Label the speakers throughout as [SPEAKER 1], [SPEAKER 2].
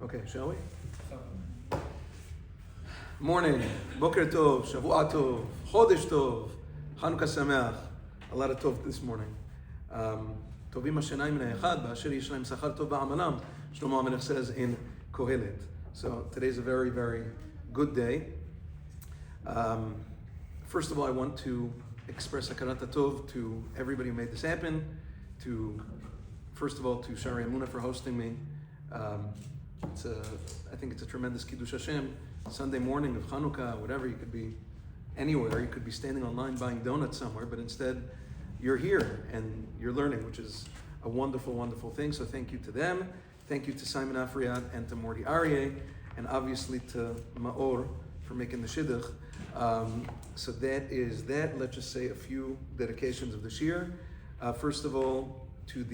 [SPEAKER 1] Okay, shall we? Morning, Boker Tov, Shavua Tov, Chodesh Tov, Chanukah Sameach. A lot of Tov this morning. Tovim Hashanayim Ne'echad, Ba'asher Yesh Lahem Sachar Tov Ba'amalam, Shlomo HaMelech says in Kohelet. So today's a very, very good day. First of all, I want to express Hakarat Tov to everybody who made this happen. First of all, to Shari Amuna for hosting me. I think it's a tremendous Kiddush Hashem. Sunday morning of Chanukah, whatever, you could be anywhere. You could be standing online buying donuts somewhere, but instead you're here and you're learning, which is a wonderful, wonderful thing. So thank you to them. Thank you to Simon Afriat and to Morty Aryeh, and obviously to Maor for making the shidduch. So that is that. Let's just say a few dedications of the shiur. First of all, to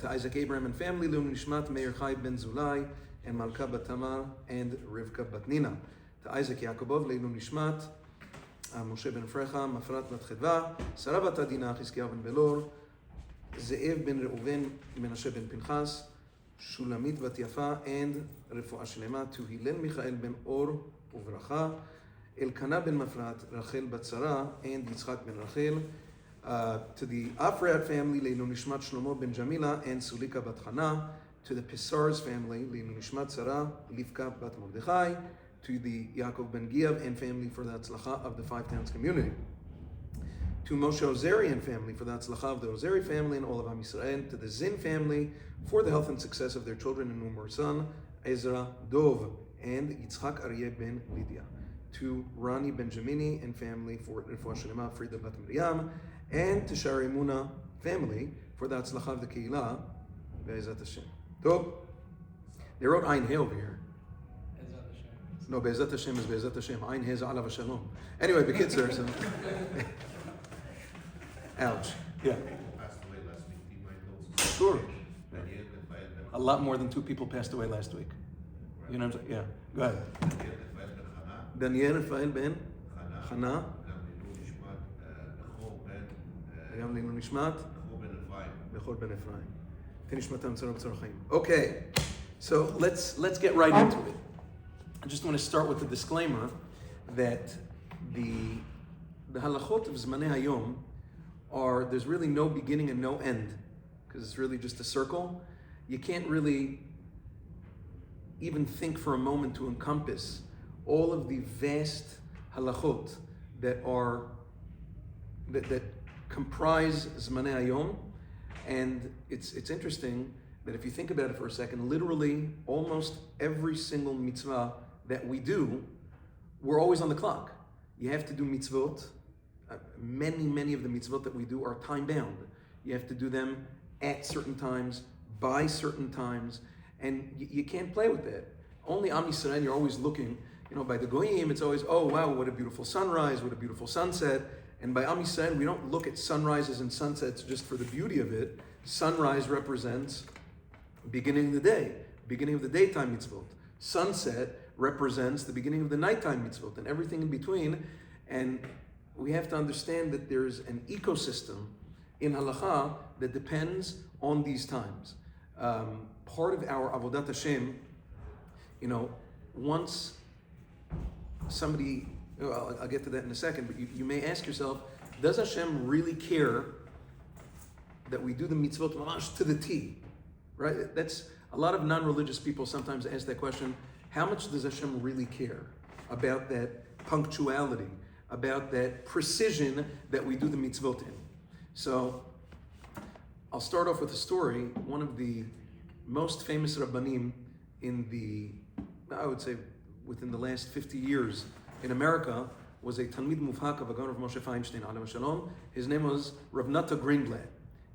[SPEAKER 1] Isaac Abraham and family, Leum Nishmat Meir Chai ben Zulai and Malka bat Tamar and Rivka bat Nina. To Isaac Yaakobov, Leum Nishmat Moshe ben Frecha, Mafrat bat Chedva, Sarah bat Adina, Chizkiah ben Belor, Ze'ev ben Reuven, Menashe ben Pinchas, Shulamit bat Yafa, and Refuah Shlema to Hillel Michael ben Or Uvracha, Elkanah ben Mafrat, Rachel bat Sarah, and Yitzchak ben Rachel. To the Afrat family, Leinu Nishmat Shlomo ben Jamila and Sulika bat Chana. To the Pesar's family, Leinu Nishmat Sarah, Livka bat Mordechai. To the Yaakov ben Giav and family for the Hatzlacha of the Five Towns community. To Moshe Ozerian family for the Hatzlacha of the Ozeri family and all of Am Yisrael. To the Zin family for the health and success of their children and one more son, Ezra Dov and Yitzchak Aryeh ben Lydia. To Rani Benjamini and family for Refuah Shlema, Frida bat Miriam. And to Shari Muna family for the Hatzlacha of the Keilah, Be'ezat Hashem. So, they wrote Ein He over here. No, Be'ezat Hashem is Be'ezat Hashem. Ein He is Alav Shalom. Anyway, Bekitzer, so. Ouch. Yeah. Sure. A lot more than 2 people passed away last week. You know what I'm saying? Yeah. Go ahead. Daniel Rafael ben Chana. גם לעילוי נשמת, בכל בן אפרים. תנשמתם צרור בצרור חיים. Okay, so let's get right into it. I just want to start with the disclaimer that the halachot of Zmanei Hayom there's really no beginning and no end, because it's really just a circle. You can't really even think for a moment to encompass all of the vast halachot that comprise Zmanei Hayom, and it's interesting that if you think about it for a second, literally almost every single mitzvah that we do, we're always on the clock. You have to do mitzvot. Many of the mitzvot that we do are time bound. You have to do them at certain times, by certain times, and you can't play with that. Only Am Yisrael, you're always looking, by the Goyim, it's always, oh wow, what a beautiful sunrise, what a beautiful sunset. And by Am Yisrael, we don't look at sunrises and sunsets just for the beauty of it. Sunrise represents beginning of the day, beginning of the daytime mitzvot. Sunset represents the beginning of the nighttime mitzvot and everything in between. And we have to understand that there's an ecosystem in halacha that depends on these times. Part of our avodat Hashem, once somebody, I'll get to that in a second, but you may ask yourself, does Hashem really care that we do the mitzvot mamash to the T? Right? That's a lot of non-religious people sometimes ask that question. How much does Hashem really care about that punctuality, about that precision that we do the mitzvot in? So I'll start off with a story. One of the most famous rabbanim I would say within the last 50 years in America was a Talmid Muvhak of a Gaon of Moshe Feinstein, Alav Shalom. His name was Rav Nata Greenblatt.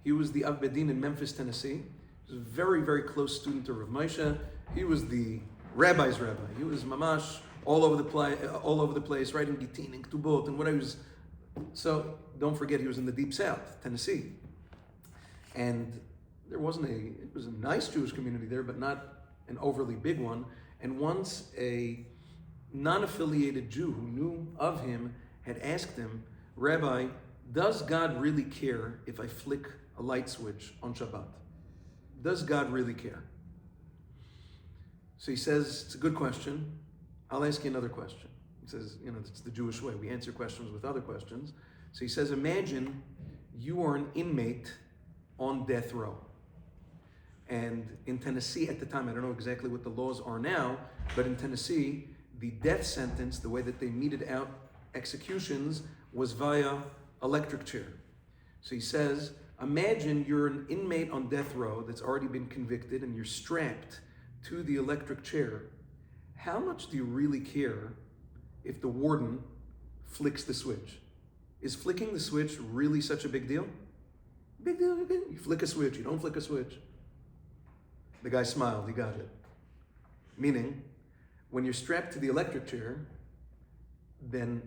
[SPEAKER 1] He was the Av Bedin in Memphis, Tennessee. He was a very, very close student to Rav Moshe. He was the rabbi's rabbi. He was mamash all over the place, writing Gittin and Ketubot and what he was. So don't forget, he was in the deep south, Tennessee. And it was a nice Jewish community there, but not an overly big one. And once a non-affiliated Jew who knew of him had asked him, Rabbi, does God really care if I flick a light switch on Shabbat? Does God really care? So he says, it's a good question. I'll ask you another question. He says, it's the Jewish way. We answer questions with other questions. So he says, imagine you are an inmate on death row. And in Tennessee at the time, I don't know exactly what the laws are now, but in Tennessee, the death sentence, the way that they meted out executions, was via electric chair. So he says, imagine you're an inmate on death row that's already been convicted and you're strapped to the electric chair. How much do you really care if the warden flicks the switch? Is flicking the switch really such a big deal? Big deal. You flick a switch, you don't flick a switch. The guy smiled, he got it. Meaning, when you're strapped to the electric chair, then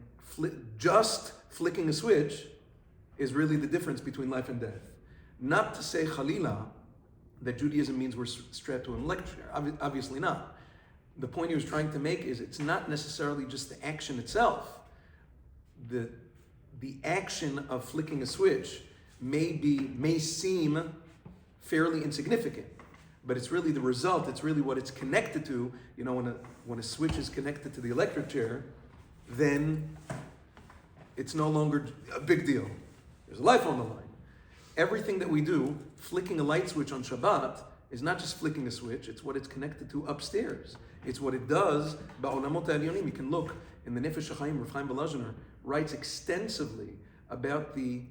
[SPEAKER 1] just flicking a switch is really the difference between life and death. Not to say, Khalila, that Judaism means we're strapped to an electric chair. Obviously not. The point he was trying to make is it's not necessarily just the action itself. The action of flicking a switch may seem fairly insignificant, but it's really the result. It's really what it's connected to. When a switch is connected to the electric chair, then it's no longer a big deal. There's a life on the line. Everything that we do, flicking a light switch on Shabbat, is not just flicking a switch, it's what it's connected to upstairs. It's what it does. Ba'olamot ha'elyonim, you can look in the Nefesh HaChaim, Rav Chaim Volozhiner writes extensively about the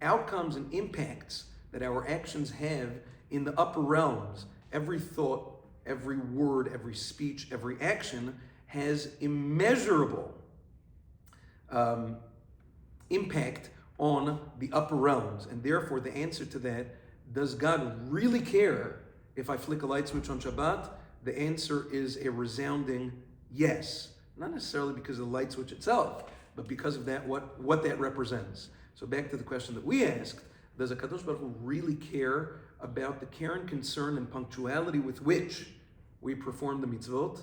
[SPEAKER 1] outcomes and impacts that our actions have in the upper realms. Every thought, every word, every speech, every action has immeasurable impact on the upper realms. And therefore, the answer to that, does God really care if I flick a light switch on Shabbat? The answer is a resounding yes. Not necessarily because of the light switch itself, but because of that, what that represents. So back to the question that we asked, does HaKadosh Baruch Hu really care about the care and concern and punctuality with which we perform the mitzvot?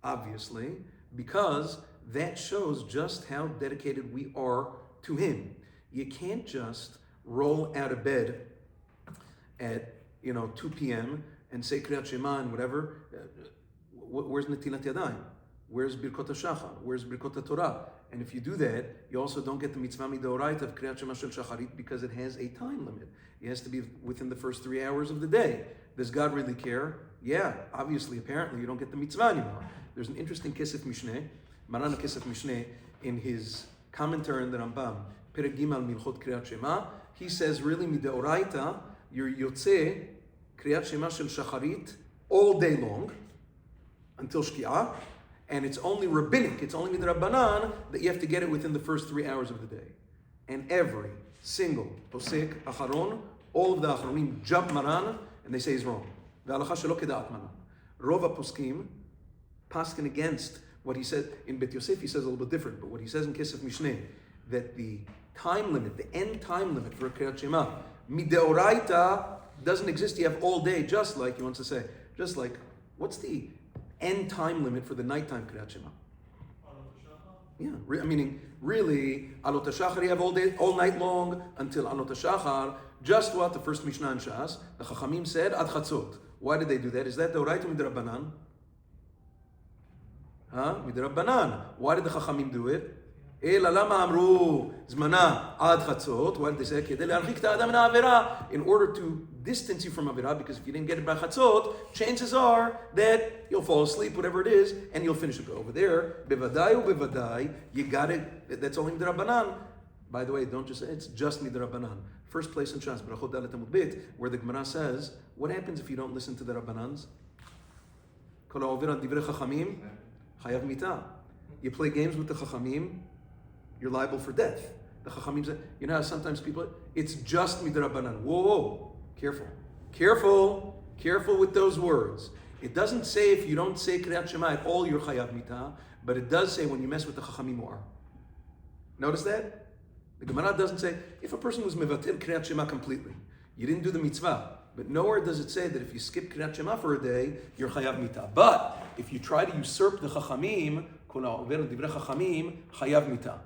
[SPEAKER 1] Obviously, because that shows just how dedicated we are to Him. You can't just roll out of bed at 2 p.m. and say Kriyat Shema and whatever. Where's Netilat Yadayim? Where's Birkot HaShachar? Where's Birkot HaTorah? And if you do that, you also don't get the mitzvah midoraita of Kriyat Shema Shel Shacharit because it has a time limit. It has to be within the first 3 hours of the day. Does God really care? Yeah, obviously, apparently, you don't get the mitzvah anymore. There's an interesting Kesef Mishneh, Maran Kesef Mishneh, in his commentary on the Rambam, Perek Gimal Milchot Kriyat Shema. He says, really, midoraita, you're Yotzeh Kriyat Shema Shel Shacharit all day long until Shkiyah. And it's only rabbinic, it's only midrabbanan that you have to get it within the first 3 hours of the day. And every single posek acharon, all of the acharonim jump maran and they say he's wrong. Halacha shelo keda'at maran. Rov poskim paskin against what he said in Bet Yosef. He says a little bit different, but what he says in Kesef Mishneh, that the time limit, the end time limit for Kriyat Shema, mideoraita doesn't exist. You have all day, just like he wants to say, just like what's the end time limit for the nighttime Kriyat Shema? Yeah, meaning really, Alot HaShachar you have all night long until Alot HaShachar. Just what the first Mishnah in Shas, the Chachamim said ad chatzot. Why did they do that? Is that the Oraita midrabbanan? Midrabbanan. Why did the Chachamim do it? Ela lama amru zmana ad chatzot. Why did they say kedei le'archik ta'adam min ha'avera? In order to distance you from avera, because if you didn't get it by chatzot, chances are that you'll fall asleep, whatever it is, and you'll finish it. But over there, bevadai ubevadai, you got it. That's only midrabbanan. By the way, don't just say it's just midrabbanan. First place in Shas, Berachot Dalet Amud Bet, where the Gemara says, what happens if you don't listen to the Rabbanans? Kol ha'over al divrei chachamim chayav mita. You play games with the chachamim, you're liable for death. The chachamim say, how sometimes people, it's just midrabbanan. Whoa. Careful with those words. It doesn't say if you don't say Kriyat Shema at all, you're chayav mita, but it does say when you mess with the chachamim more. Notice that? The Gemara doesn't say if a person was mevatel Kriyat Shema completely, you didn't do the mitzvah. But nowhere does it say that if you skip Kriyat Shema for a day, you're chayav mita. But if you try to usurp the chachamim, kol ha'over divrei chachamim chayav mita.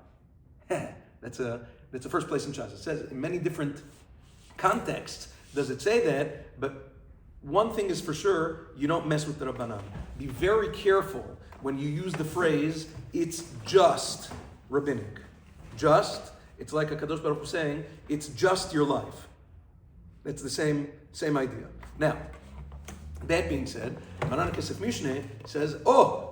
[SPEAKER 1] That's a first place in Shas. It says in many different contexts does it say that, but One thing is for sure, you don't mess with the Rabbanan. Be very careful when you use the phrase, it's just rabbinic. Just, it's like a Kadosh Baruch Hu saying, it's just your life. That's the same idea. Now, that being said, Maran Kesef Mishneh says,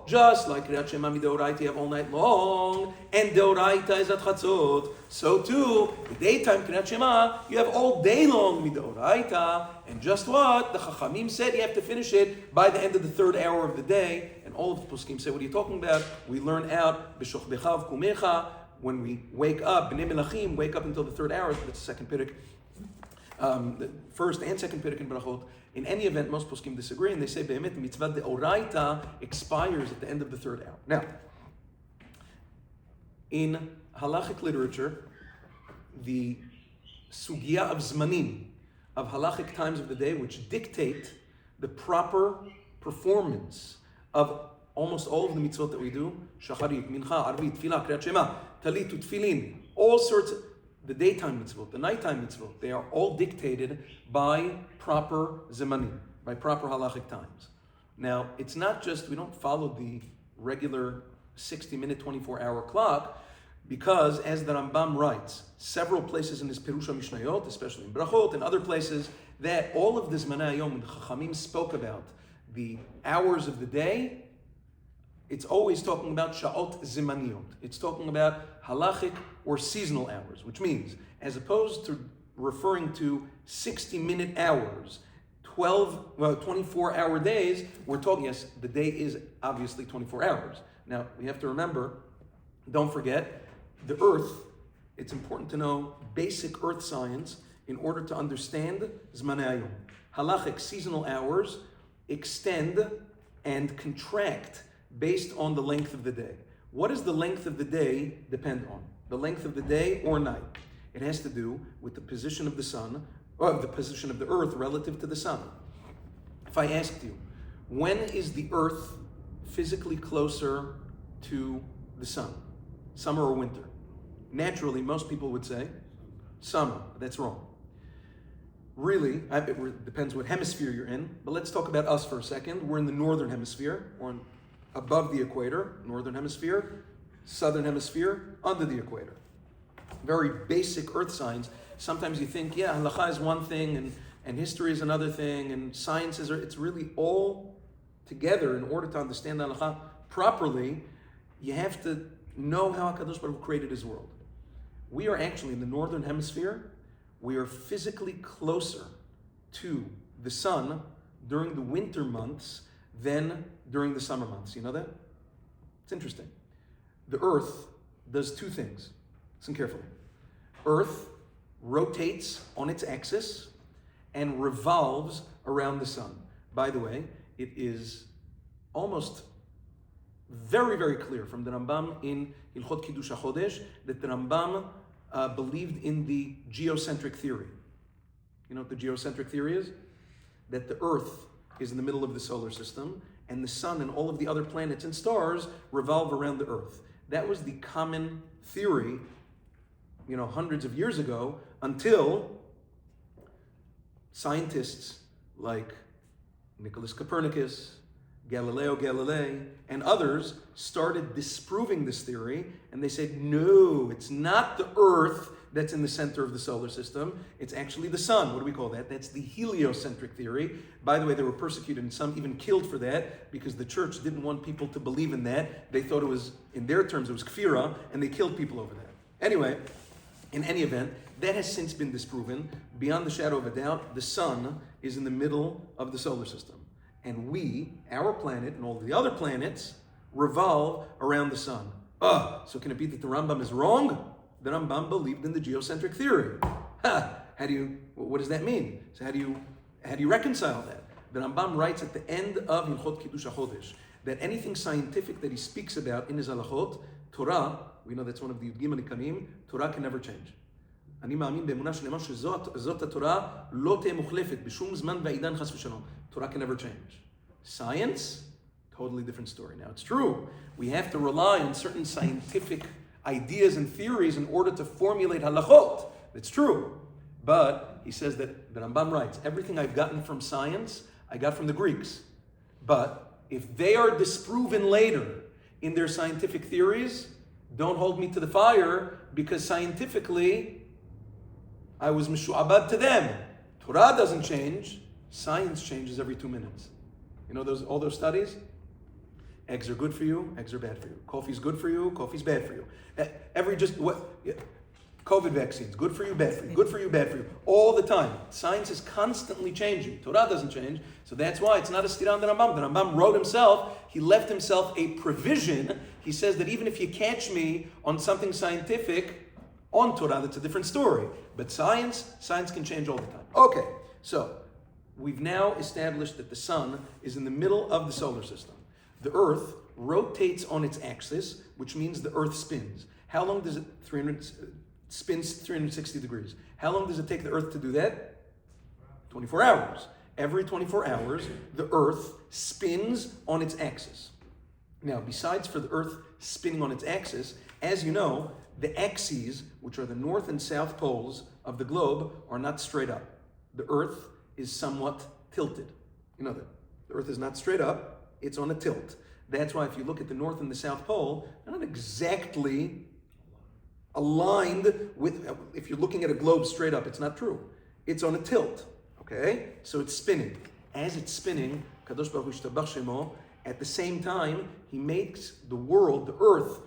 [SPEAKER 1] just like Kriyat Shema Midoraita you have all night long, and Deoraita is at Chatzot, so too, the daytime Kriyat Shema, you have all day long Midoraita, and just what? The Chachamim said you have to finish it by the end of the third hour of the day, and all of the poskim say, what are you talking about? We learn out, B'shochbecha v'kumecha, when we wake up, B'nei Melachim, wake up until the third hour, that's the second Pidduck. The first and second Pidduck in Brachot. In any event, most poskim disagree, and they say be'emet mitzvah deoraita expires at the end of the third hour. Now, in halachic literature, the Shkiyah of Zmanim, of halachic times of the day, which dictate the proper performance of almost all of the mitzvot that we do, shacharit, mincha, arvit, tefillah, kriyat shema, talit, tefillin, all sorts of the daytime mitzvot, the nighttime mitzvot, they are all dictated by proper zemanim, by proper halachic times. Now, it's not just, we don't follow the regular 60-minute, 24-hour clock, because as the Rambam writes, several places in his Pirusha Mishnayot, especially in Brachot and other places, that all of the Zmanei Hayom, when the Chachamim spoke about the hours of the day, it's always talking about sha'ot zimaniyot. It's talking about halachic or seasonal hours, which means, as opposed to referring to 60-minute hours, 24-hour days, we're talking, yes, the day is obviously 24 hours. Now, we have to remember, don't forget, the earth, it's important to know basic earth science in order to understand Zmanei Hayom. Halachic seasonal hours extend and contract based on the length of the day. What does the length of the day depend on? The length of the day or night? It has to do with the position of the sun, or the position of the earth relative to the sun. If I asked you, when is the earth physically closer to the sun? Summer or winter? Naturally, most people would say summer. That's wrong. Really, it depends what hemisphere you're in, but let's talk about us for a second. We're in the northern hemisphere, or above the equator, northern hemisphere, southern hemisphere, under the equator. Very basic earth science. Sometimes you think, yeah, halacha is one thing, and history is another thing, and sciences it's really all together. In order to understand halacha properly, you have to know how HaKadosh Baruch Hu created his world. We are actually in the northern hemisphere. We are physically closer to the sun during the winter months than during the summer months. You know that? It's interesting. The earth does two things. Listen carefully. Earth rotates on its axis and revolves around the sun. By the way, it is almost very, very clear from the Rambam in Hilchot Kiddush HaChodesh that the Rambam believed in the geocentric theory. You know what the geocentric theory is? That the earth is in the middle of the solar system, and the sun and all of the other planets and stars revolve around the earth. That was the common theory, hundreds of years ago, until scientists like Nicholas Copernicus, Galileo Galilei, and others started disproving this theory, and they said, no, it's not the earth that's in the center of the solar system, it's actually the sun. What do we call that? That's the heliocentric theory. By the way, they were persecuted and some even killed for that because the church didn't want people to believe in that. They thought it was, in their terms, it was kfirah, and they killed people over that. Anyway, in any event, that has since been disproven. Beyond the shadow of a doubt, the sun is in the middle of the solar system. And we, our planet, and all the other planets, revolve around the sun. So can it be that the Rambam is wrong? The Rambam believed in the geocentric theory. What does that mean? So how do you reconcile that? The Rambam writes at the end of Hilchot Kiddush HaChodesh that anything scientific that he speaks about in his halachot, Torah, we know that's one of the Yud Gimel Ikanim, Torah can never change. אני מאמין באמונה שלמה שזאת התורה לא תהיה מוחלפת בשום זמן ועידן חס ושלום. Torah can never change. Science, totally different story. Now it's true, we have to rely on certain scientific ideas and theories in order to formulate halachot. That's true. But he says that the Rambam writes, everything I've gotten from science, I got from the Greeks. But if they are disproven later in their scientific theories, don't hold me to the fire, because scientifically, I was mishu'abad to them. Torah doesn't change. Science changes every 2 minutes. You know all those studies? Eggs are good for you, eggs are bad for you. Coffee's good for you, coffee's bad for you. COVID vaccines, good for you, bad for you, good for you, bad for you. All the time. Science is constantly changing. Torah doesn't change. So that's why it's not a stira on the Rambam. The Rambam wrote himself, he left himself a provision. He says that even if you catch me on something scientific, on Torah, that's a different story. But science can change all the time. Okay, so we've now established that the sun is in the middle of the solar system. The Earth rotates on its axis, which means the Earth spins. How long does it spins 360 degrees? How long does it take the Earth to do that? 24 hours. Every 24 hours, the Earth spins on its axis. Now, besides for the Earth spinning on its axis, as you know, the axes, which are the north and south poles of the globe, are not straight up. The Earth is somewhat tilted. You know that. The Earth is not straight up. It's on a tilt. That's why if you look at the North and the South Pole, they're not exactly aligned with, if you're looking at a globe straight up, it's not true. It's on a tilt, okay? So it's spinning. As it's spinning, Kadosh Baruch Hu Yishtabach Shemo, at the same time, he makes the world, the Earth,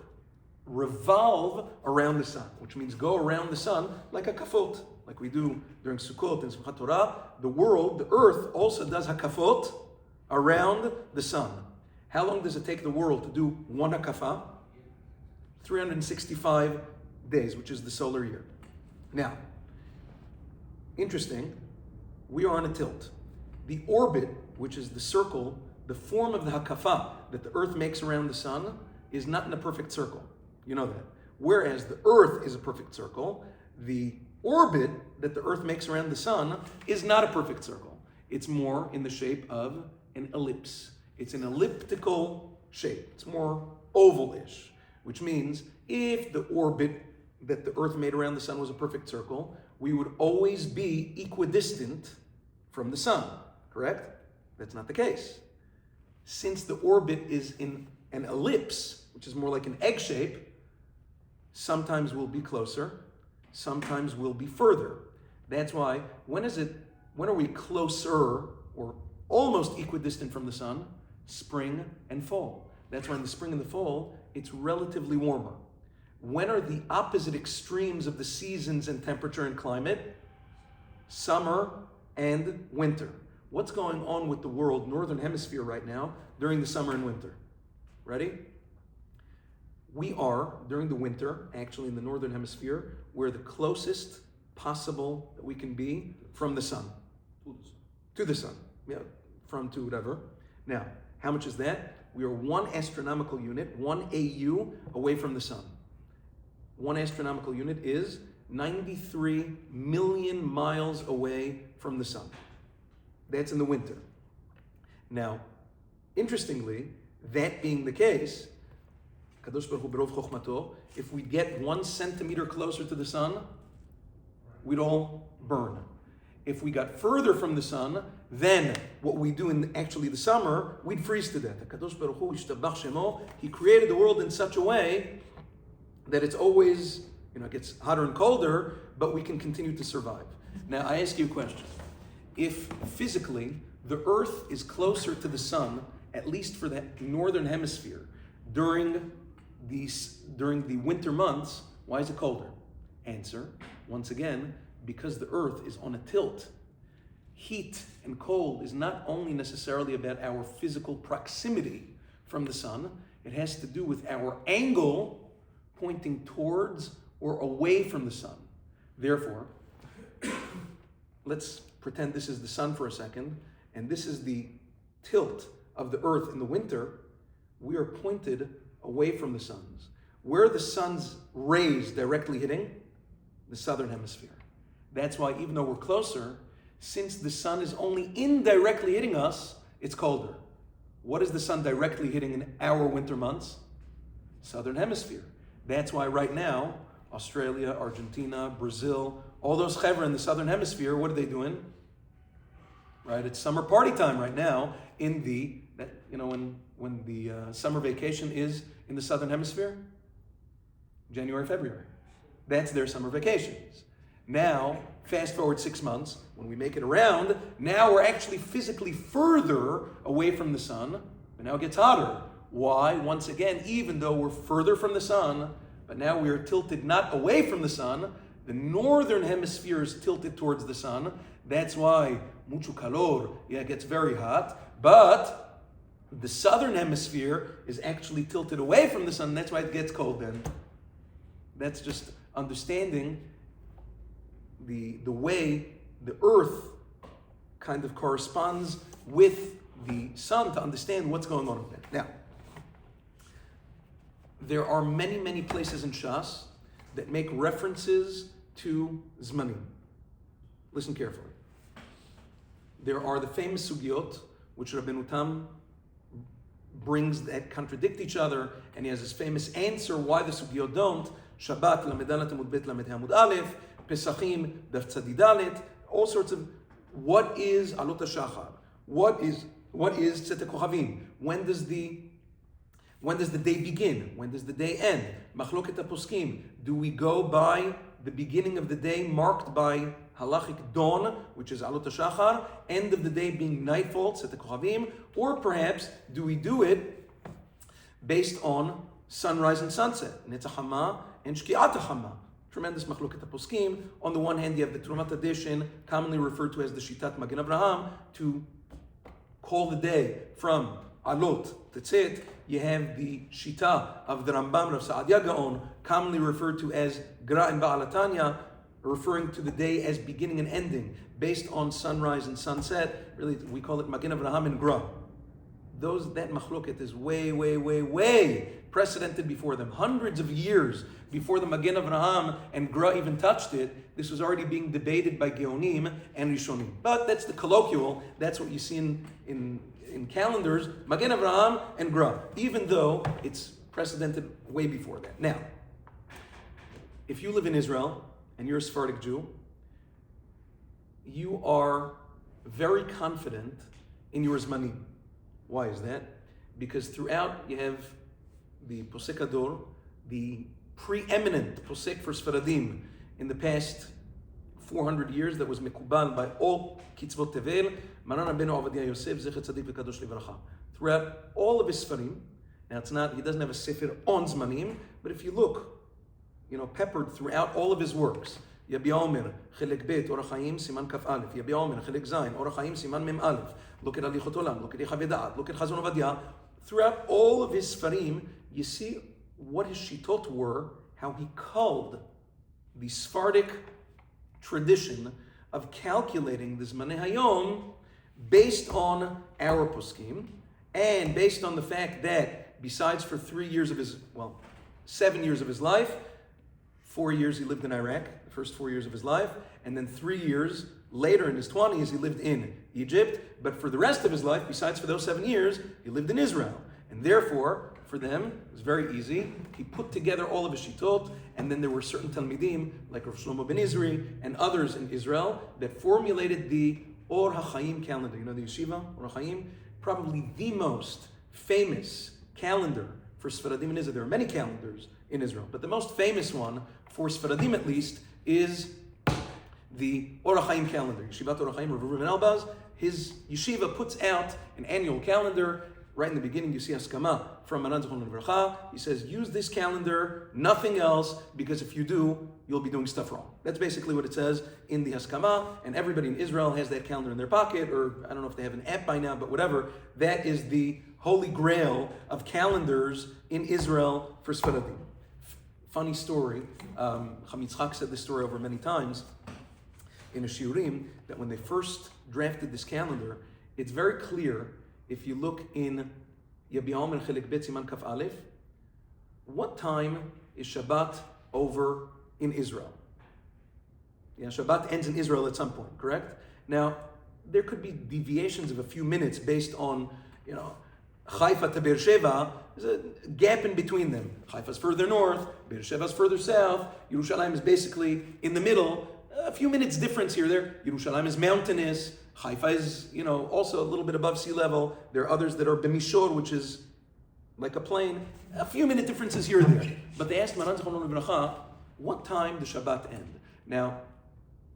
[SPEAKER 1] revolve around the sun, which means go around the sun like a kafot, like we do during Sukkot and Simchat Torah. The world, the Earth, also does hakafot around the sun. How long does it take the world to do one hakafa? 365 days, which is the solar year. Now, interesting, we are on a tilt. The orbit, which is the circle, the form of the hakafa that the Earth makes around the sun, is not in a perfect circle. You know that. Whereas the Earth is a perfect circle, the orbit that the Earth makes around the sun is not a perfect circle. It's more in the shape of an ellipse. It's an elliptical shape. It's more oval-ish, which means if the orbit that the Earth made around the sun was a perfect circle, we would always be equidistant from the sun, correct? That's not the case. Since the orbit is in an ellipse, which is more like an egg shape, sometimes we'll be closer, sometimes we'll be further. That's why, when are we closer or almost equidistant from the sun? Spring and fall. That's why in the spring and the fall, it's relatively warmer. When are the opposite extremes of the seasons and temperature and climate? Summer and winter. What's going on with the world, northern hemisphere right now, during the summer and winter? Ready? We are, during the winter, actually in the northern hemisphere, we're the closest possible that we can be from the sun. To the sun. Yeah, from to whatever. Now, how much is that? We are 1 astronomical unit, 1 AU, away from the sun. 1 astronomical unit is 93 million miles away from the sun. That's in the winter. Now, interestingly, that being the case, Kadosh Baruch Hu Berov Chochmato, if we get 1 centimeter closer to the sun, we'd all burn. If we got further from the sun, then what we do in actually the summer, we'd freeze to death. Kadosh Baruch Hu Yishtabach Shemo, he created the world in such a way that it's always, it gets hotter and colder, but we can continue to survive. Now, I ask you a question. If physically the Earth is closer to the sun, at least for the northern hemisphere, during the winter months, why is it colder? Answer, once again, because the Earth is on a tilt. Heat and cold is not only necessarily about our physical proximity from the sun, it has to do with our angle pointing towards or away from the sun. Therefore, let's pretend this is the sun for a second, and this is the tilt of the Earth in the winter. We are pointed away from the suns. Where are the sun's rays directly hitting? The southern hemisphere. That's why even though we're closer, since the sun is only indirectly hitting us, it's colder. What is the sun directly hitting in our winter months? Southern hemisphere. That's why right now, Australia, Argentina, Brazil, all those chevra in the southern hemisphere, what are they doing? right? It's summer party time right now in when the summer vacation is in the southern hemisphere, January, February. That's their summer vacations. Now, fast forward 6 months, when we make it around, now we're actually physically further away from the sun, but now it gets hotter. Why? Once again, even though we're further from the sun, but now we are tilted not away from the sun, the northern hemisphere is tilted towards the sun. That's why mucho calor, it gets very hot, but the southern hemisphere is actually tilted away from the sun. That's why it gets cold then. That's just understanding the way the earth kind of corresponds with the sun to understand what's going on with it. Now, there are many, many places in Shas that make references to Zmanim. Listen carefully. There are the famous sugiyot, which Rabbeinu Tam brings that contradict each other, and he has his famous answer why the sugiyot don't. Shabbat, Lamed Aleph, Amud Bet, Lamed Hamud Aleph, Pesachim, Daf Tzadi Dalet, all sorts of, what is Alot HaShachar? What is Tzet HaKochavim? When does the day begin? When does the day end? Machloket poskim. Do we go by the beginning of the day marked by Halachic dawn, which is Alot HaShachar, end of the day being nightfall, Tzet HaKochavim, or perhaps do we do it based on sunrise and sunset, Netz HaChamah and Shkiyah? Tremendous machloket poskim. On the one hand, you have the Trumat edition, commonly referred to as the Shitat Magen Avraham, to call the day from Alot to Tzit. You have the Shita of the Rambam of Sa'adya Gaon, commonly referred to as Gra and Ba'alatanya, referring to the day as beginning and ending, based on sunrise and sunset. Really, we call it Magen Avraham and Gra. That machloket is way, way, way, way precedented before them. Hundreds of years before the Magen Avraham and Gra even touched it, this was already being debated by Geonim and Rishonim. But that's the colloquial, that's what you see in calendars, Magen Avraham and Gra, even though it's precedented way before that. Now, if you live in Israel and you're a Sephardic Jew, you are very confident in your Zmanim. Why is that? Because throughout you have the Posek Ador, the preeminent Posek for Sfaradim in the past 400 years that was mekubal by all Kitzvot Tevel, Maran Rabbeinu Avadia Yosef, Zecher Tzadik V'Kadosh Livracha. Throughout all of his Sfarim, now he doesn't have a Sefer on Zmanim, but if you look, peppered throughout all of his works, Yabi Omer, Chelek Bet, Orach Chaim, Siman Kaf Aleph, Yabi Omer, Chelek Zayin, Orach Chaim, Siman Mem Aleph, look at Alichot Olam, look at Yechavedat, look at Chazon Ovadia. Throughout all of his Sfarim, you see what his shitot were, how he culled the Sephardic tradition of calculating the Zmanei Hayom based on our poskim, and based on the fact that besides for 7 years of his life, 4 years he lived in Iraq, the first 4 years of his life, and then 3 years later in his 20s he lived in Egypt, but for the rest of his life, besides for those 7 years, he lived in Israel. And therefore, for them, it was very easy. He put together all of his shitot, and then there were certain Talmidim, like Rav Shlomo ben Izri, and others in Israel, that formulated the Or HaChaim calendar. You know the yeshiva, Or HaChaim? Probably the most famous calendar for Sfaradim in Israel. There are many calendars in Israel, but the most famous one, for Sfaradim at least, is the Or HaChaim calendar. Yeshivat Or HaChaim, Rabbi Meir Gavriel Elbaz, his yeshiva puts out an annual calendar. Right in the beginning, you see Haskama from Maran Zichron Livracha. He says, use this calendar, nothing else, because if you do, you'll be doing stuff wrong. That's basically what it says in the Haskama, and everybody in Israel has that calendar in their pocket, or I don't know if they have an app by now, but whatever. That is the holy grail of calendars in Israel for Sfaradim. Funny story, Cham Yitzchak said this story over many times in a shiurim, that when they first drafted this calendar, it's very clear. If you look in Yabi'am and Chelek Bet Siman Kaf Aleph, what time is Shabbat over in Israel? Yeah, Shabbat ends in Israel at some point, correct? Now, there could be deviations of a few minutes based on, Haifa to Beersheba. There's a gap in between them. Haifa's further north, Beersheba's further south, Yerushalayim is basically in the middle. a few minutes difference here there. Yerushalayim is mountainous. Haifa is, also a little bit above sea level. There are others that are b'mishor, which is like a plane. A few minute differences here and there. But they asked Maran Zichrono Livracha, what time does Shabbat end? Now,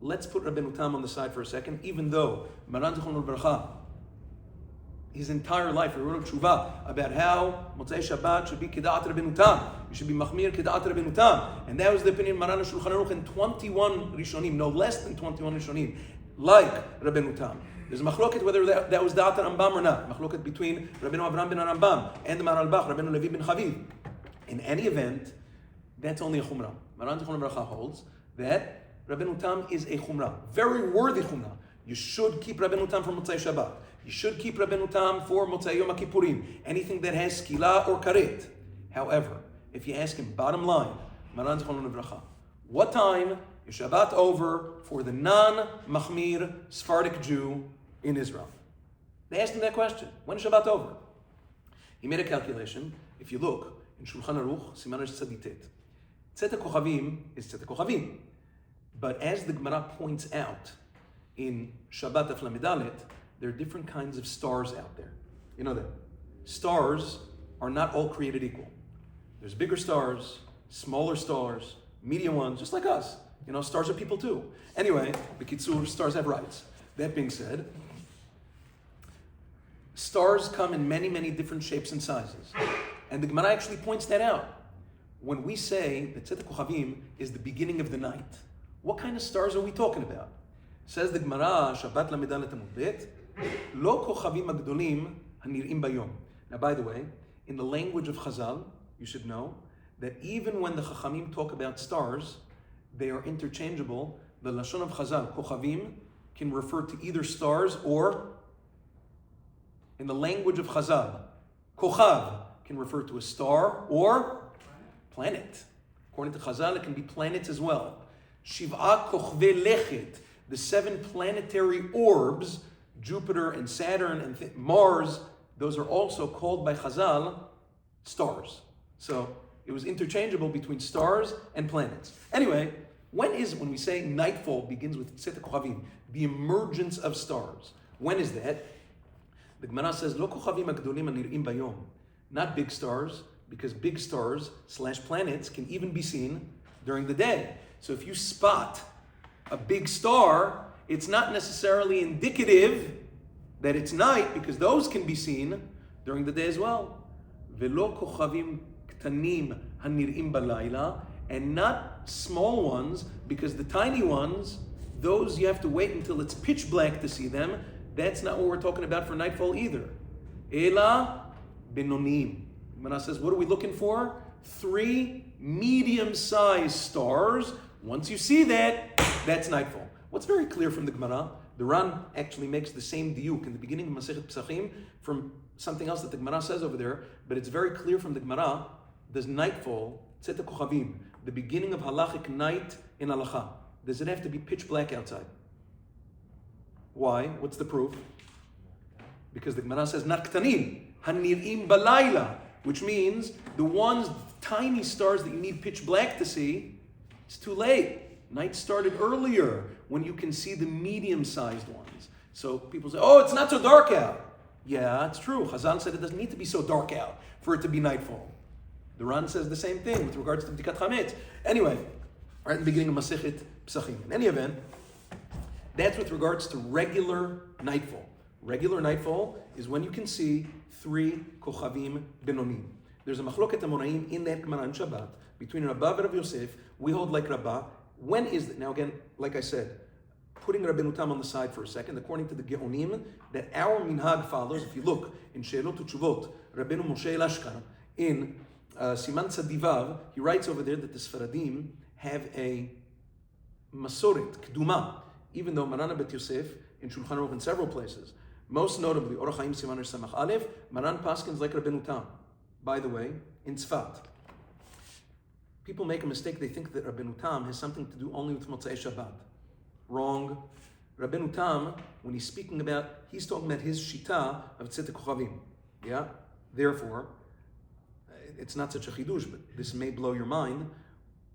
[SPEAKER 1] let's put Rabbeinu Tam on the side for a second, even though Maran Zichrono Livracha, his entire life, he wrote a tshuva about how Motzei Shabbat should be Keda'at Rabbeinu Tam. You should be Machmir Keda'at Rabbeinu Tam. And that was the opinion of Maran HaShulchan Aruch in 21 Rishonim, no less than 21 Rishonim, like Rabbeinu Tam. There's a machloket whether that was Da'at Rambam or not. Machloket between Rabbeinu Avraham ben Rambam and the Maral Bach, Rabbeinu Levi ben Chaviv. In any event, that's only a chumrah. Maran Zichrono Livracha holds that Rabbeinu Tam is a chumrah, very worthy chumrah. You should keep Rabbeinu Tam for Motzei Shabbat. You should keep Rabbeinu Tam for Motzei Yom HaKippurim, anything that has skila or karet. However, if you ask him, bottom line, Maran Zichrono Livracha, what time is Shabbat over for the non-Machmir Sephardic Jew in Israel? They asked him that question. When is Shabbat over? He made a calculation. If you look in Shulchan Aruch, Siman Tzaditet, Tzet HaKochavim is Tzet HaKochavim. But as the Gemara points out in Shabbat Daf Lamed Aleph, there are different kinds of stars out there. You know that. Stars are not all created equal. There's bigger stars, smaller stars, medium ones, just like us. Stars are people too. Anyway, b'kitzur, stars have rights. That being said, stars come in many, many different shapes and sizes. And the Gemara actually points that out. When we say that Tzet HaKochavim is the beginning of the night, what kind of stars are we talking about? Says the Gemara, Shabbat Lamed Aleph Amud Bet, Lo Kochavim Agdolim Hanir'im Bayom. Now, by the way, in the language of Chazal, you should know that even when the Chachamim talk about stars, they are interchangeable. The Lashon of Chazal, Kochavim, can refer to either stars or, in the language of Chazal, Kochav can refer to a star or planet. According to Chazal, it can be planets as well. Shiv'a Kochve Lechet, the 7 planetary orbs, Jupiter and Saturn and Mars, those are also called by Chazal stars. So it was interchangeable between stars and planets. Anyway, when we say nightfall begins with Tzet HaKochavim, the emergence of stars, when is that? The Gemara says, Lo Kochavim Agdolim Hanir'im Bayom. Not big stars, because big stars / planets can even be seen during the day. So if you spot a big star, it's not necessarily indicative that it's night, because those can be seen during the day as well. Velo kochavim ktanim hanir'im balayla, and not small ones, because the tiny ones, those you have to wait until it's pitch black to see them. That's not what we're talking about for nightfall either. Ela benonim. Gemara says, what are we looking for? 3 medium-sized stars. Once you see that, that's nightfall. What's very clear from the Gemara, the Ran actually makes the same diuk in the beginning of Masechet Pesachim from something else that the Gemara says over there, but it's very clear from the Gemara, does nightfall, Tzet HaKochavim, the beginning of halachic night in halacha, does it have to be pitch black outside? Why? What's the proof? Because the Gemara says, not ktanim, hanir'im balayla, which means the ones, tiny stars that you need pitch black to see, it's too late. Night started earlier when you can see the medium-sized ones. So people say, oh, it's not so dark out. Yeah, it's true. Chazal said it doesn't need to be so dark out for it to be nightfall. The Ran says the same thing with regards to B'dikat Chametz. Anyway, right at the beginning of Masechet Pesachim. In any event, that's with regards to regular nightfall. Regular nightfall is when you can see 3 kochavim benonim. There's a machloket amoraim in that Gemara on Shabbat between Rabbah and Rav Yosef. We hold like Rabbah. When is it? Now again, like I said, putting Rabbeinu Tam on the side for a second, according to the Geonim, that our minhag follows. If you look in Sheilot Utshuvot, Rabbeinu Moshe Lashkar, in Siman Tzadivav, he writes over there that the Sfaradim have a masoret, keduma, even though Maran Bet Yosef in Shulchan Aruch in several places, most notably Orach Chaim Siman Samach Aleph, Maran paskins like Rabbeinu Tam. By the way, in Tzfat, people make a mistake. They think that Rabbeinu Tam has something to do only with Motzei Shabbat. Wrong. Rabbeinu Tam, when he's speaking about, he's talking about his shita of Tzet HaKochavim. Yeah? Therefore, it's not such a chidush, but this may blow your mind.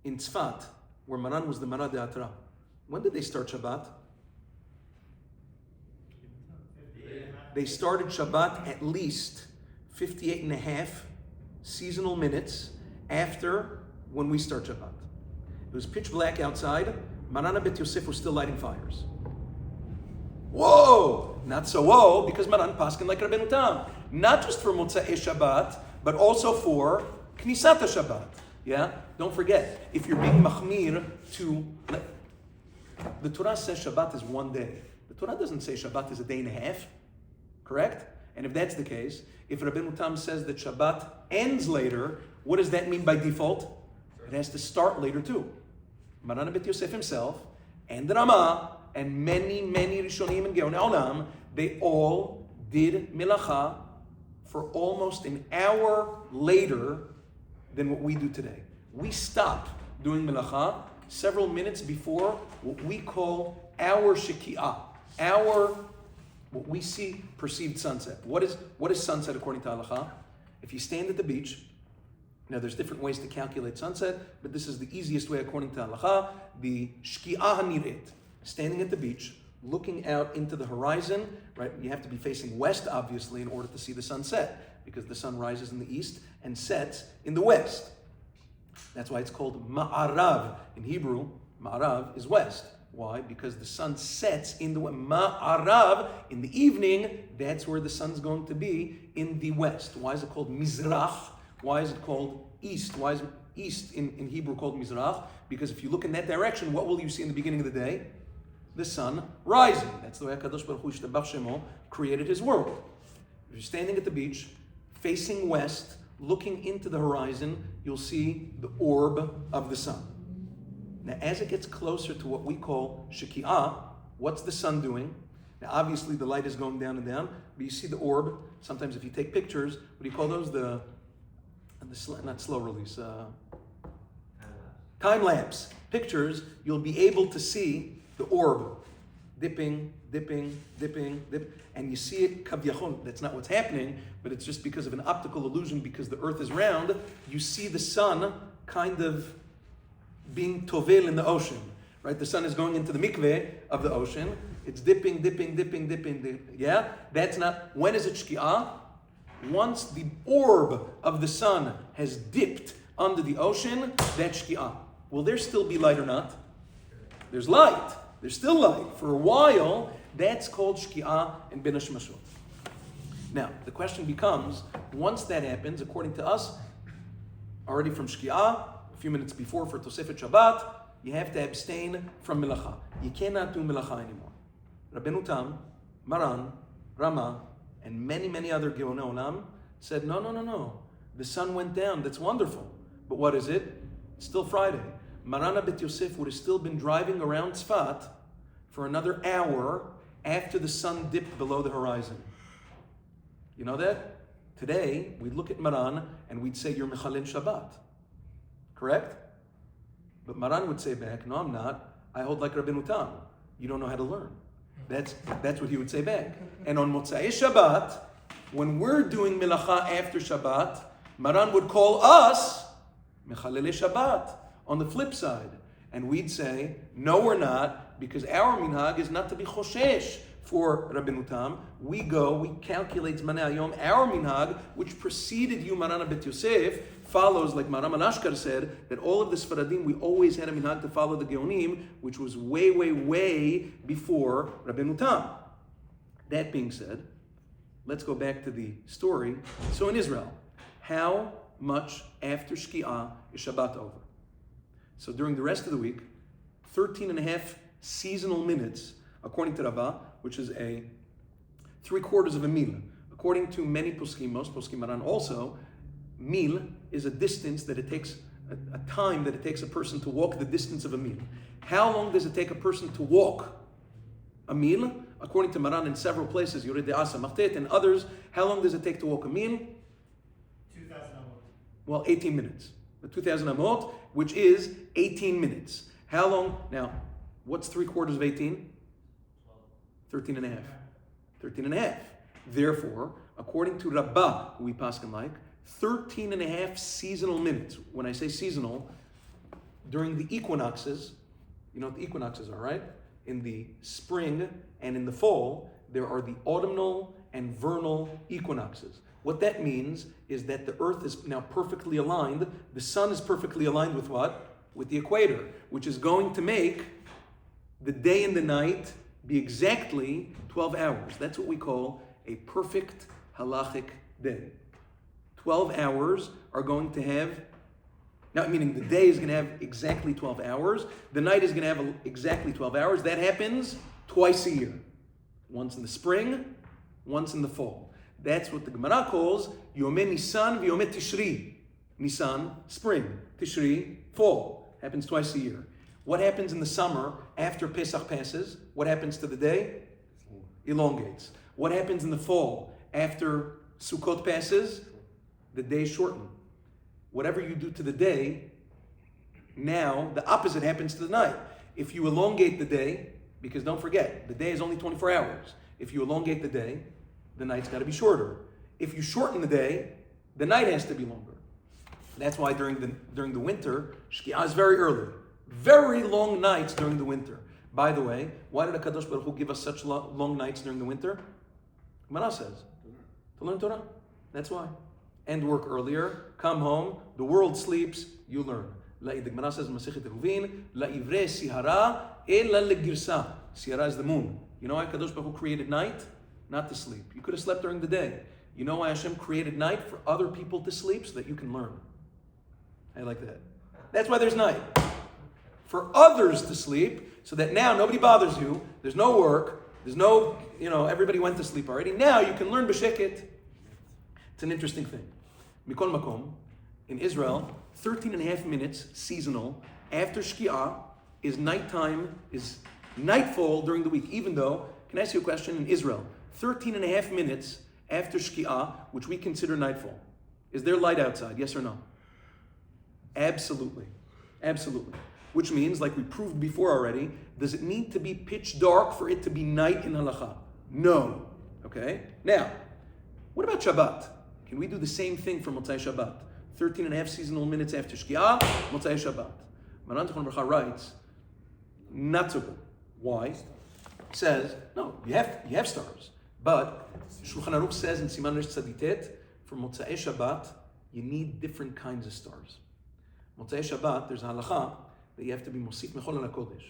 [SPEAKER 1] In Tzfat, where Maran was the Mara de Atra, When did they start Shabbat? They started Shabbat at least 58 and a half seasonal minutes after when we start Shabbat. It was pitch black outside. Maran Bet Yosef was still lighting fires. Whoa! Not so whoa, because Maran paskin like Rabbeinu Tam. Not just for Motzei Shabbat, but also for Knisat Shabbat. Yeah? Don't forget, if you're being machmir to... The Torah says Shabbat is one day. The Torah doesn't say Shabbat is a day and a half. Correct? And if that's the case, if Rabbeinu Tam says that Shabbat ends later, what does that mean by default? It has to start later too. Maran Bet Yosef himself, and the Ramah, and many Rishonim and Geonei Olam, they all did Melacha for almost an hour later than what we do today. We stopped doing Melacha several minutes before what we call our Shkiyah, our what we see perceived sunset. What is sunset according to halacha? If you stand at the beach, now there's different ways to calculate sunset, but this is the easiest way according to halacha, the Shkiyah haniret. Standing at the beach, looking out into the horizon, right? You have to be facing west, obviously, in order to see the sunset, because the sun rises in the east and sets in the west. That's why it's called ma'arav. In Hebrew, ma'arav is west. Why? Because the sun sets in the ma'arav in the evening. That's where the sun's going to be, in the west. Why is it called mizrach? Why is it called east? Why is east in Hebrew called mizrach? Because if you look in that direction, what will you see in the beginning of the day? The sun rising. That's the way HaKadosh Baruch Hu Yishtabach Shemo created his world. If you're standing at the beach, facing west, looking into the horizon, you'll see the orb of the sun. Now, as it gets closer to what we call Shkiyah, what's the sun doing? Now, obviously, the light is going down and down, but you see the orb. Sometimes if you take pictures, what do you call those? Not slow release. Time lapse pictures, you'll be able to see the orb dipping, and you see it kavyachon. That's not what's happening, but it's just because of an optical illusion, because the earth is round. You see the sun kind of being tovel in the ocean, right? The sun is going into the mikveh of the ocean. It's dipping. Yeah? That's not, when is it Shkiyah? Once the orb of the sun has dipped under the ocean, that's Shkiyah. Will there still be light or not? There's light. There's still light. For a while, that's called Shkiyah and Ben Hashmashot. Now, the question becomes, once that happens, according to us, already from Shkiyah, a few minutes before for Tosefet Shabbat, you have to abstain from Melacha. You cannot do Melacha anymore. Rabbeinu Tam, Maran, Rama, and many other Geonei Olam said, no. The sun went down. That's wonderful. But what is it? It's still Friday. Maran Bet Yosef would have still been driving around Tzfat for another hour after the sun dipped below the horizon. You know that? Today, we'd look at Maran and we'd say, you're Mechalel Shabbat. Correct? But Maran would say back, no, I'm not. I hold like Rabbeinu Tam. You don't know how to learn. That's what he would say back. And on Motzei Shabbat, when we're doing Melacha after Shabbat, Maran would call us Mechalel Shabbat on the flip side. And we'd say, no, we're not, because our minhag is not to be choshesh for Rabbeinu Tam. We calculate Zmanei Hayom. Our minhag, which preceded you, Maran Bet Yosef, follows, like Maram Alashkar said, that all of the Sfaradim, we always had a minhag to follow the Geonim, which was way before Rabbeinu Tam. That being said, let's go back to the story. So in Israel, how much after Shkiyah is Shabbat over? So during the rest of the week, 13 and a half seasonal minutes, according to Rabbah, which is a 3/4 of a mil. According to many poskim, most poskim Maran also, mil is a distance that it takes, a time that it takes a person to walk the distance of a mil. How long does it take a person to walk a mil? According to Maran in several places, Yored De'asa, Machtet, and others, how long does it take to walk a mil?
[SPEAKER 2] 2,000 amot.
[SPEAKER 1] Well, 18 minutes. The 2,000 amot, which is 18 minutes. How long? Now, what's 3/4 of 18? 13 and a half. 13 and a half. Therefore, according to Rabbah, who we paskin like, 13 and a half seasonal minutes. When I say seasonal, during the equinoxes, You know what the equinoxes are, right? In the spring and in the fall, there are the autumnal and vernal equinoxes. What that means is that the earth is now perfectly aligned. The sun is perfectly aligned with what? With the equator, which is going to make the day and the night be exactly 12 hours. That's what we call a perfect halachic day. 12 hours are going to have, now meaning the day is going to have exactly 12 hours, the night is going to have exactly 12 hours. That happens twice a year. Once in the spring, once in the fall. That's what the Gemara calls Yomei Nisan v'Yomei Tishri. Nisan, spring. Tishri, fall. Happens twice a year. What happens in the summer after Pesach passes? What happens to the day? Elongates. What happens in the fall after Sukkot passes? The days shorten. Whatever you do to the day, now the opposite happens to the night. If you elongate the day, because don't forget, the day is only 24 hours. If you elongate the day, the night's got to be shorter. If you shorten the day, the night has to be longer. That's why during the winter, Shkiyah is very early. Very long nights during the winter. By the way, why did HaKadosh Baruch Hu give us such long nights during the winter? Gemara says, to learn Torah. That's why. End work earlier, come home, the world sleeps, you learn. The Gemara says in Masechet Eruvin, La'ivrei sihara ela legirsa. Sihara is the moon. You know why HaKadosh Baruch Hu created night? Not to sleep. You could have slept during the day. You know why Hashem created night? For other people to sleep so that you can learn. I like that. That's why there's night. For others to sleep, so that now nobody bothers you, there's no work, there's no, everybody went to sleep already. Now you can learn b'sheket. It's an interesting thing. Mikol Makom, in Israel, 13 and a half minutes seasonal after Shkiyah is nighttime, is nightfall during the week, even though, can I ask you a question? In Israel, 13 and a half minutes after Shkiyah, which we consider nightfall, is there light outside, yes or no? Absolutely. Absolutely. Which means, like we proved before already, does it need to be pitch dark for it to be night in halacha? No. Okay? Now, what about Shabbat? Can we do the same thing for Motzai Shabbat? 13 and a half seasonal minutes after Shkiyah, Motzai Shabbat. Maran Zichron Bracha writes, not so good. Why? He says, no, you have stars. But Shulchan Aruch says in Siman Resh Tzaditet, for Motzai Shabbat, you need different kinds of stars. Motzai Shabbat, there's a halacha that you have to be Mosif Mechol HaKodesh.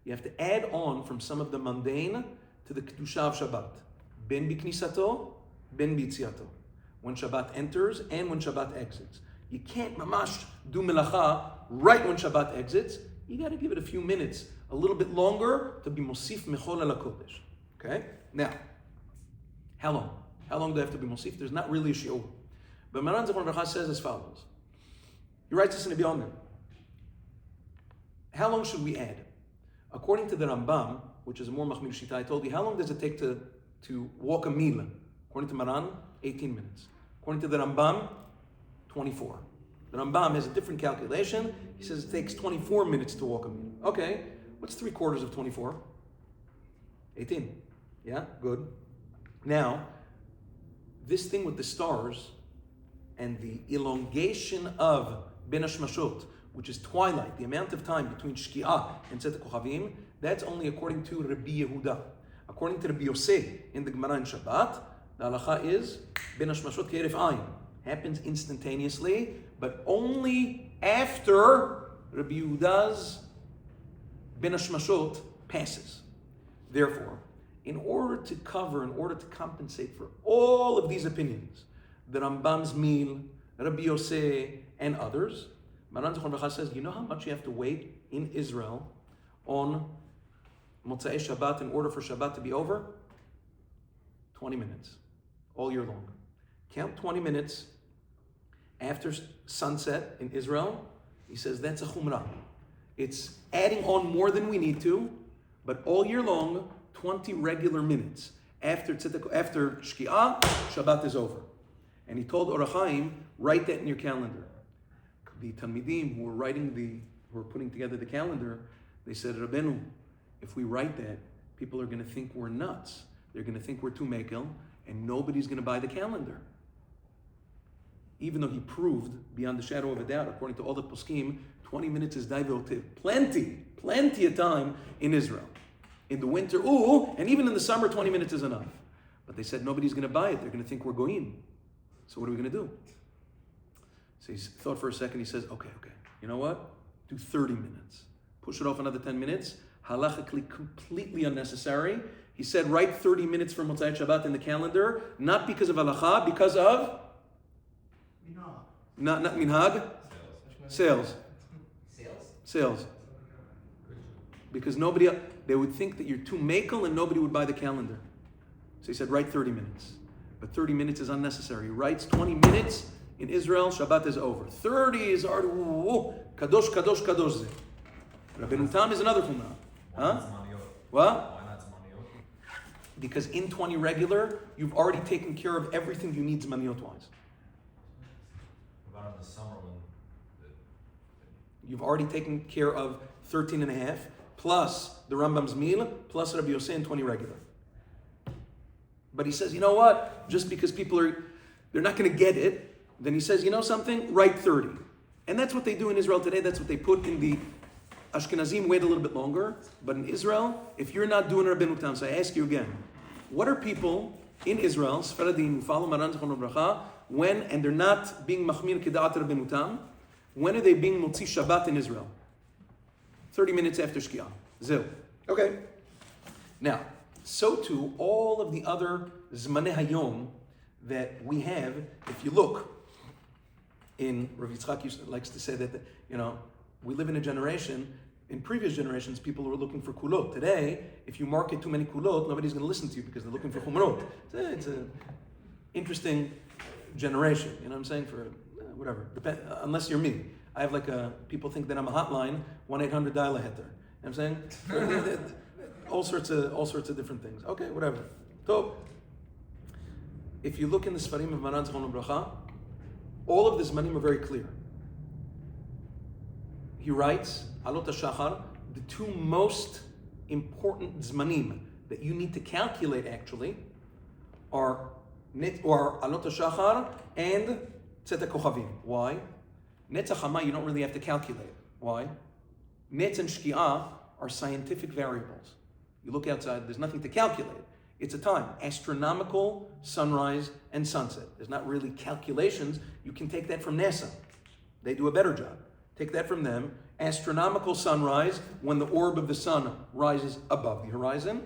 [SPEAKER 1] You have to add on from some of the mundane to the Kedusha of Shabbat. Ben biknisato, ben bitziato. When Shabbat enters and when Shabbat exits. You can't mamash do melacha right when Shabbat exits. You got to give it a few minutes, a little bit longer to be Mosif Mechol HaKodesh. Okay? Now, how long? How long do I have to be Mosif? There's not really a shiur. But Maran Zichron Bracha says as follows. He writes this in the Biyomim. How long should we add? According to the Rambam, which is a more machmir shita, I told you, how long does it take to walk a mila? According to Maran, 18 minutes. According to the Rambam, 24. The Rambam has a different calculation. He says it takes 24 minutes to walk a mila. Okay, what's 3/4 of 24? 18. Yeah, good. Now, this thing with the stars and the elongation of Ben Hashmashot, which is twilight, the amount of time between Shkiyah and Tzet Kochavim, that's only according to Rabbi Yehuda. According to Rabbi Yosef in the Gemara in Shabbat, the halacha is Ben Hashmashot Ke'eref Ayin. Happens instantaneously, but only after Rabbi Yehuda's Ben Hashmashot passes. Therefore, in order to compensate for all of these opinions, the Rambam's Mil, Rabbi Yosef, and others, Maran Zichron Bracha says, you know how much you have to wait in Israel on Motzai Shabbat in order for Shabbat to be over? 20 minutes, all year long. Count 20 minutes after sunset in Israel. He says that's a chumrah. It's adding on more than we need to, but all year long, 20 regular minutes. After Shkiyah, Shabbat is over. And he told Orach Chaim, write that in your calendar. The Talmidim who were putting together the calendar, they said, Rabbeinu, if we write that, people are going to think we're nuts. They're going to think we're too mekel, and nobody's going to buy the calendar. even though he proved beyond the shadow of a doubt, according to all the poskim, 20 minutes is daivotiv. Plenty of time in Israel. In the winter, and even in the summer, 20 minutes is enough. But they said nobody's going to buy it. They're going to think we're goyim. So what are we going to do? So he thought for a second. He says, okay. You know what? Do 30 minutes. Push it off another 10 minutes. Halachically completely unnecessary. He said, write 30 minutes for Motzai Shabbat in the calendar, not because of halacha, because of?
[SPEAKER 2] Minhag.
[SPEAKER 1] Not minhag? Sales. Because they would think that you're too makel and nobody would buy the calendar. So he said, write 30 minutes. But 30 minutes is unnecessary. He writes 20 minutes in Israel, Shabbat is over. 30 is already, kadosh. Rabbeinu Tam is another thing now. Huh? What? Because in 20 regular, you've already taken care of everything you need zmaniyot-wise.
[SPEAKER 3] About in the summer when
[SPEAKER 1] You've already taken care of 13 and a half, plus the Rambam's meal, plus Rabbi Yosef in 20 regular. But he says, you know what? Just because they're not going to get it, then he says, you know something? Write 30. And that's what they do in Israel today. That's what they put in the Ashkenazim, wait a little bit longer. But in Israel, if you're not doing Rabbeinu Tam, so I ask you again, what are people in Israel, Sephardim, who follow Maran Zichrono Bracha, when, and they're not being machmir keda'at Rabbeinu Tam, when are they being motzi Shabbat in Israel? 30 minutes after Shkiyah. Zil. Okay. Now, so too, all of the other Zmanei Hayom that we have, if you look, in Rav Yitzchak likes to say that, we live in a generation, in previous generations, people were looking for kulot. Today, if you market too many kulot, nobody's going to listen to you because they're looking for chumrot. It's an interesting generation, you know what I'm saying? For whatever, unless you're me. I have people think that I'm a hotline, 1-800 dial a heter. You know what I'm saying? all sorts of different things. Okay, whatever. So, if you look in the Sfarim of Maran Zichrono Bracha, all of the Zmanim are very clear. He writes, Alot HaShachar, the two most important Zmanim that you need to calculate actually are Alot HaShachar and Tzet HaKochavim. Why? Netz HaChamah you don't really have to calculate. Why? Netz and Shkiyah are scientific variables. You look outside, there's nothing to calculate. It's a time. Astronomical sunrise and sunset. There's not really calculations. You can take that from NASA. They do a better job. Take that from them. Astronomical sunrise, when the orb of the sun rises above the horizon.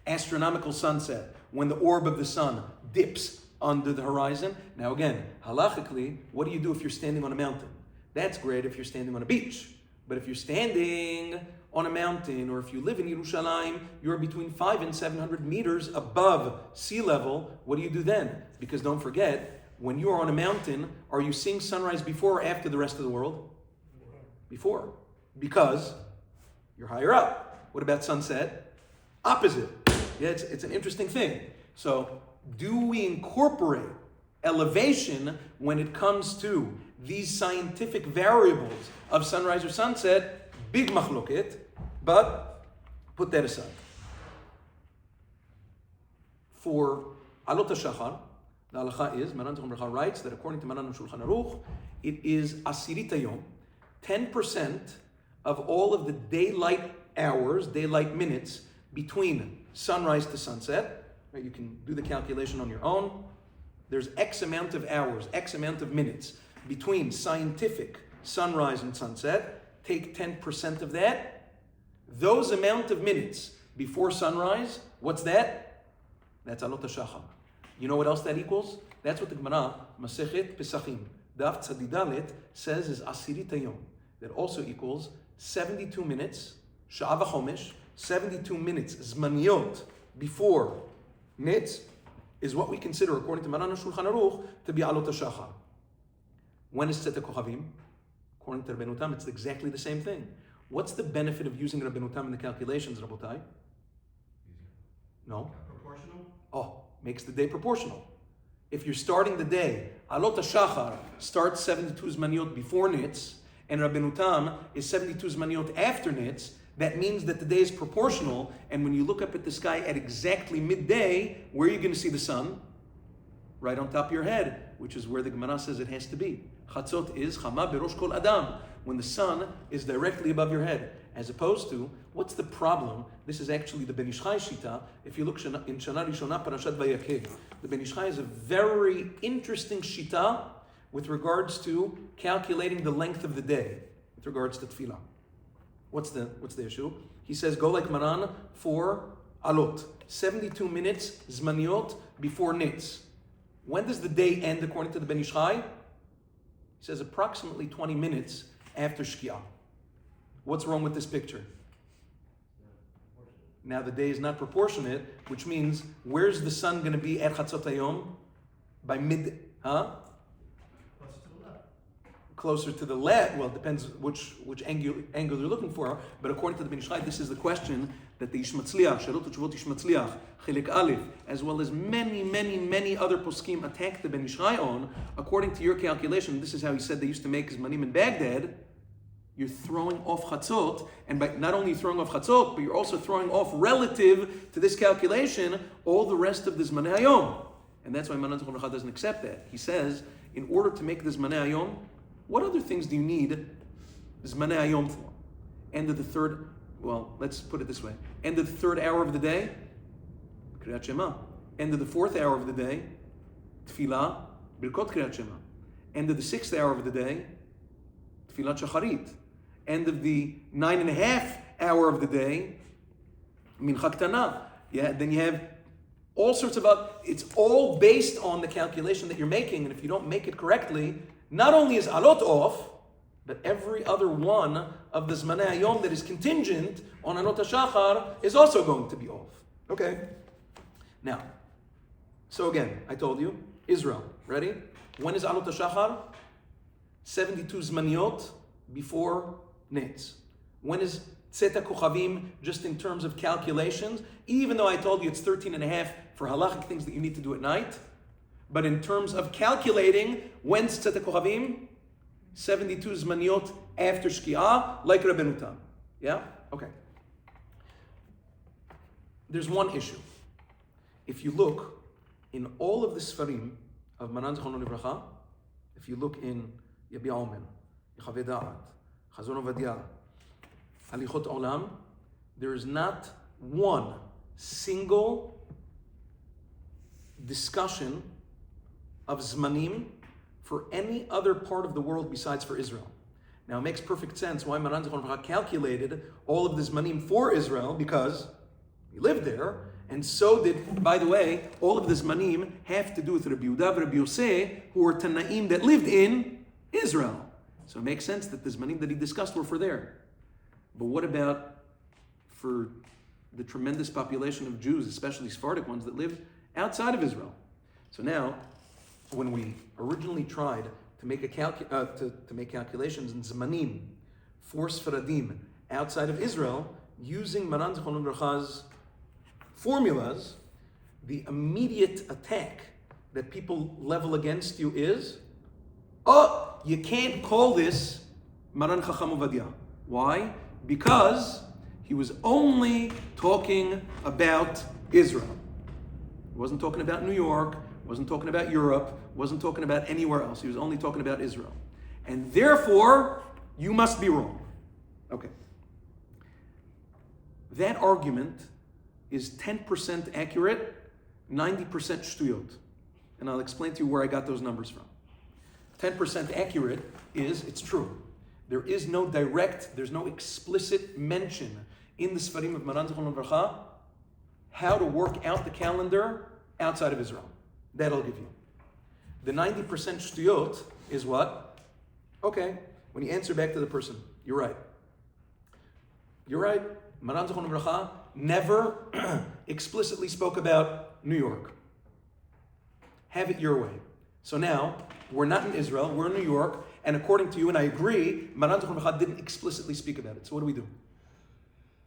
[SPEAKER 1] Astronomical sunset, when the orb of the sun dips under the horizon. Now again, halachically, what do you do if you're standing on a mountain? That's great if you're standing on a beach. But if you're standing on a mountain, or if you live in Yerushalayim, you're between 500 and 700 meters above sea level. What do you do then? Because don't forget, when you are on a mountain, are you seeing sunrise before or after the rest of the world? Before. Because you're higher up. What about sunset? Opposite. Yeah, it's an interesting thing. So, do we incorporate elevation when it comes to these scientific variables of sunrise or sunset? Big machloket, but put that aside. For Alot HaShachar, the halacha is, Maran Zichrono Bracha writes that according to Maran Shulchan Aruch, it is asirit hayom, 10% of all of the daylight hours, daylight minutes, between sunrise to sunset. Right? You can do the calculation on your own. There's X amount of hours, X amount of minutes between scientific sunrise and sunset. Take 10% of that. Those amount of minutes before sunrise, what's that? That's Alot HaShachar. You know what else that equals? That's what the Gemara, Masechet Pesachim, Daf Tzadidalet, says is Asirit Hayom. That also equals 72 minutes, Sha'ah v'chomesh, 72 minutes, Zmaniyot, before Netz, is what we consider, according to Maran Shulchan Aruch, to be Alot HaShachar. When is Tzet HaKochavim? According to Rabbeinu Tam, it's exactly the same thing. What's the benefit of using Rabbeinu Tam in the calculations, Rabotai? No?
[SPEAKER 2] Proportional?
[SPEAKER 1] Makes the day proportional. If you're starting the day, Alot HaShachar starts 72 Zmaniyot before Netz, and Rabbeinu Tam is 72 Zmaniyot after Netz, that means that the day is proportional, and when you look up at the sky at exactly midday, where are you going to see the sun? Right on top of your head. which is where the Gemara says it has to be. Chatzot is chama berosh kol adam, when the sun is directly above your head, as opposed to, what's the problem? This is actually the Ben Ish Chai Shita. If you look in Shana Rishona Parashat Vayakev, the Ben Ish Chai is a very interesting Shita with regards to calculating the length of the day, with regards to tefillah. What's the issue? He says, go like Maran for Alot, 72 minutes Zmaniot before Netz. When does the day end according to the Ben Ish Chai? He says approximately 20 minutes after Shkiyah. What's wrong with this picture? Now the day is not proportionate, which means where's the sun going to be at Chatzot Hayom? By mid, Closer to the left. Well, it depends which angle you're looking for. But according to the Ben Ish Chai, this is the question that the Ishmatzliach, Shalot Utshuvot Ishmatzliach, Chilek Aleph, as well as many other poskim attack the Ben Ish Chai on. According to your calculation, this is how he said they used to make Zmanim in Baghdad. You're throwing off Chatzot, and by not only throwing off Chatzot, but you're also throwing off relative to this calculation all the rest of the Zmanei Hayom. And that's why Maran Zechon doesn't accept that. He says, in order to make the Zmanei Hayom, what other things do you need Zmanei Hayom for? End of the third, well, let's put it this way. End of the third hour of the day, Kriyat Shema. End of the fourth hour of the day, Tefillah, Birkot Kriyat Shema. End of the sixth hour of the day, Tefillat Shacharit. End of the 9.5 hour of the day, Mincha Ktana. Yeah, then you have all sorts of it's all based on the calculation that you're making, and if you don't make it correctly, not only is Alot off, but every other one of the Zmanei Hayom that is contingent on Alot HaShachar is also going to be off. Okay. Now, so again, I told you, Israel, ready? When is Alot HaShachar? 72 Zmaniot before Netz. When is Tzeta Kochavim, just in terms of calculations? Even though I told you it's 13.5 for halachic things that you need to do at night, but in terms of calculating, when's Tzeta Kochavim? 72 Zmaniot after Shkiyah, like Rabbeinu Tam. Yeah? Okay. There's one issue. If you look in all of the Sfarim of Maran Zechon Livracha, if you look in Yabi Omen, Yechaveh Da'at, Chazon Ovadia, Halichot Olam, there is not one single discussion of Zmanim for any other part of the world besides for Israel. Now it makes perfect sense why Maran Zechon Livracha calculated all of the Zmanim for Israel, because he lived there, and so did, by the way, all of the Zmanim have to do with Rabbi Yehuda and Rabbi Yosef, who were Tanaim that lived in Israel. So it makes sense that the Zmanim that he discussed were for there. But what about for the tremendous population of Jews, especially Sephardic ones, that live outside of Israel? So now, when we originally tried to make to make calculations in Zmanim for Sfaradim outside of Israel, using Maran Zechon Livracha's formulas, the immediate attack that people level against you is, you can't call this Maran Chacham Ovadia. Why? Because he was only talking about Israel. He wasn't talking about New York, wasn't talking about Europe, wasn't talking about anywhere else. He was only talking about Israel. And therefore, you must be wrong. Okay. That argument is 10% accurate, 90% shtuyot. And I'll explain to you where I got those numbers from. 10% accurate is, it's true. There is no there's no explicit mention in the Sfarim of Maran Zechon Livracha how to work out the calendar outside of Israel. That'll give you. The 90% shtuyot is what? Okay, when you answer back to the person, you're right. You're right. Maran Zechon Livracha never explicitly spoke about New York. Have it your way. So now, we're not in Israel, we're in New York, and according to you, and I agree, Maran Zechon Livracha didn't explicitly speak about it. So what do we do?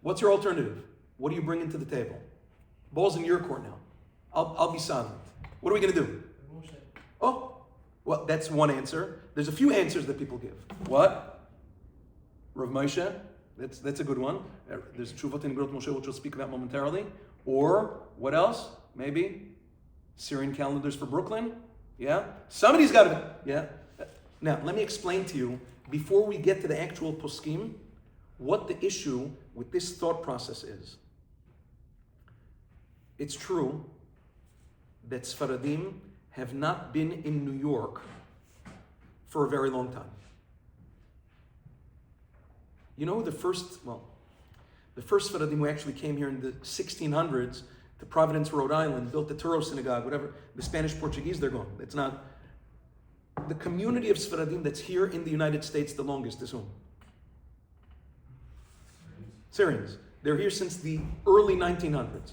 [SPEAKER 1] What's your alternative? What do you bring into the table? Ball's in your court now. I'll be silent. What are we going to do? Oh, well, that's one answer. There's a few answers that people give. What? Rav Moshe? That's a good one. There's Tshuvot and Grot Moshe, which we'll speak about momentarily. Or, what else? Maybe Syrian calendars for Brooklyn? Yeah? Somebody's got to, yeah? Now, let me explain to you, before we get to the actual poskim, what the issue with this thought process is. It's true that Sfaradim have not been in New York for a very long time. You know the first Sfaradim who actually came here in the 1600s to Providence, Rhode Island, built the Turo Synagogue, whatever, the Spanish Portuguese, they're gone. It's not. The community of Sfaradim that's here in the United States the longest is whom? Syrians. They're here since the early 1900s.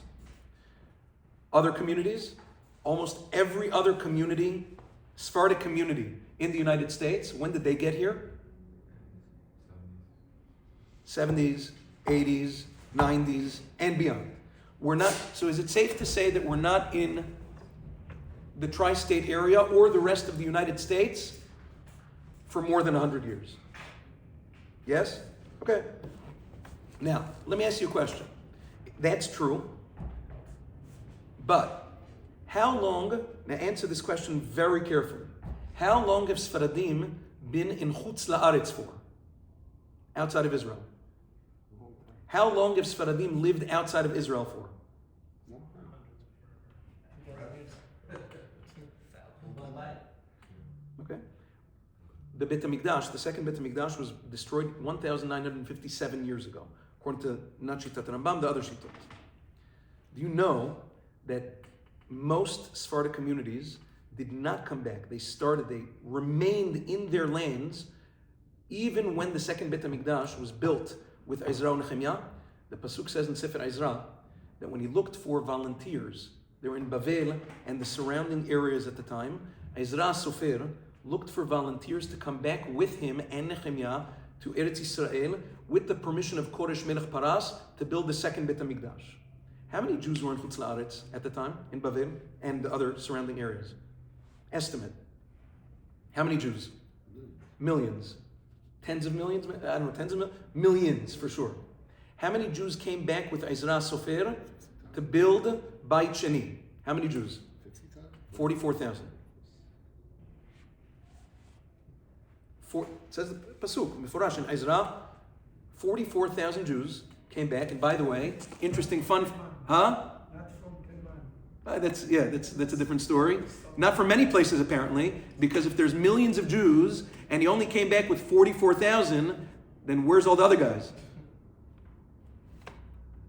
[SPEAKER 1] Other communities, almost every other community, Sephardic community in the United States, when did they get here? 70s, 80s, 90s, and beyond. So is it safe to say that we're not in the tri-state area or the rest of the United States for more than 100 years? Yes? Okay. Now, let me ask you a question. That's true. But how long, now answer this question very carefully. How long have Sfaradim been in Chutz La'aretz for? Outside of Israel. How long have Sfaradim lived outside of Israel for? Okay. The Beit HaMikdash, the second Beit HaMikdash, was destroyed 1,957 years ago, according to not Shitat Rambam, the other Shitot. Do you know that most Sephardic communities did not come back? They remained in their lands even when the second Beit HaMikdash was built with Ezra and Nehemiah. The Pasuk says in Sefer Ezra that when he looked for volunteers, they were in Bavel and the surrounding areas at the time, Ezra Sofer looked for volunteers to come back with him and Nehemiah to Eretz Yisrael with the permission of Koresh Melech Paras to build the second Beit HaMikdash. How many Jews were in Chutz La'aretz at the time in Bavel and the other surrounding areas? Estimate. How many Jews? Millions. Tens of millions? I don't know, tens of millions? Millions for sure. How many Jews came back with Ezra Sofer to build Beit Sheni? How many Jews? 44,000. It says the Pasuk, Meforash in Ezra, 44,000 Jews came back, and by the way, interesting fun, huh? That's a different story. Not from many places apparently, because if there's millions of Jews and he only came back with 44,000, then where's all the other guys?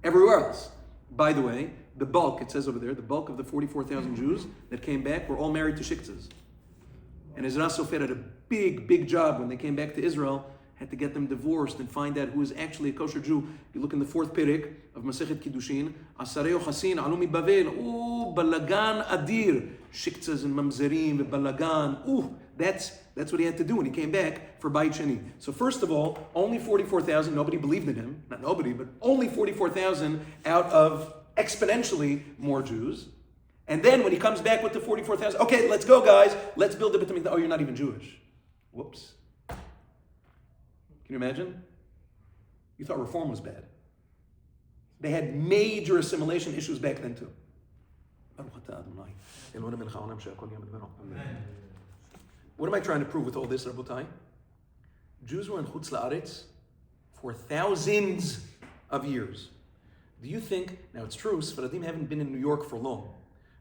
[SPEAKER 1] Everywhere else. By the way, the bulk, it says over there, the bulk of the 44,000 Jews that came back were all married to Shiktzas. And Ezra Sofer had a big job when they came back to Israel, had to get them divorced and find out who is actually a kosher Jew. You look in the fourth Perek of Masechet Kiddushin, Asarei Yochasin, Alumi Bavel, balagan adir, Shiktzas and Mamzerim, balagan, that's what he had to do when he came back for Beit Sheni. So first of all, only 44,000, nobody believed in him, not nobody, but only 44,000 out of exponentially more Jews. And then when he comes back with the 44,000, okay, let's go guys, let's build the Beit HaMikdash. Oh, you're not even Jewish. Whoops. Can you imagine? You thought reform was bad. They had major assimilation issues back then too. What am I trying to prove with all this, Rabotai? Jews were in Chutz La'aretz for thousands of years. Do you think, now it's true, Sfaradim haven't been in New York for long,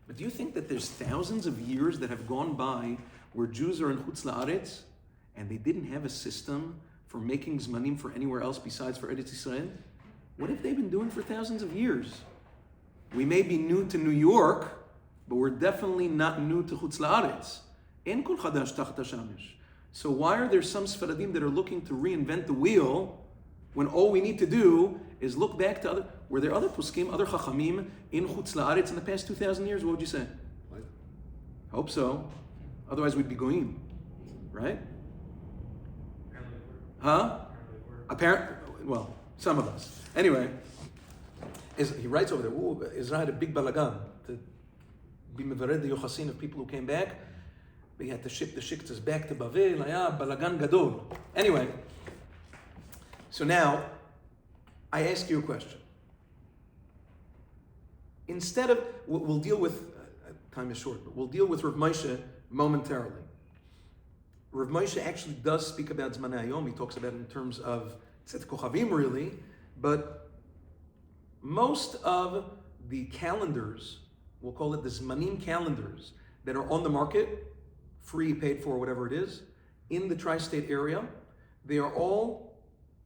[SPEAKER 1] but do you think that there's thousands of years that have gone by where Jews are in Chutz La'aretz and they didn't have a system for making Zmanim for anywhere else besides for Eretz Yisrael? What have they been doing for thousands of years? We may be new to New York, but we're definitely not new to Chutz La'aretz. En kol chadash tachat hashamesh. So why are there some Sfaradim that are looking to reinvent the wheel when all we need to do is look back to were there other poskim, other chachamim in Chutz La'aretz in the past 2,000 years? What would you say? What? Hope so. Otherwise we'd be goyim, right? Huh? Well, some of us. Anyway, he writes over there, Israel had a big balagan to be mevared the yochasin of people who came back. They had to ship the shiktzas back to Bavel. Balagan gadol. Anyway, so now I ask you a question. Instead of, we'll deal with, time is short, but we'll deal with Rav Moshe momentarily. Rav Moshe actually does speak about Zmanei Hayom. He talks about it in terms of Tzet Kochavim, really, but most of the calendars, we'll call it the Zmanim calendars, that are on the market, free, paid for, whatever it is, in the tri-state area, they are all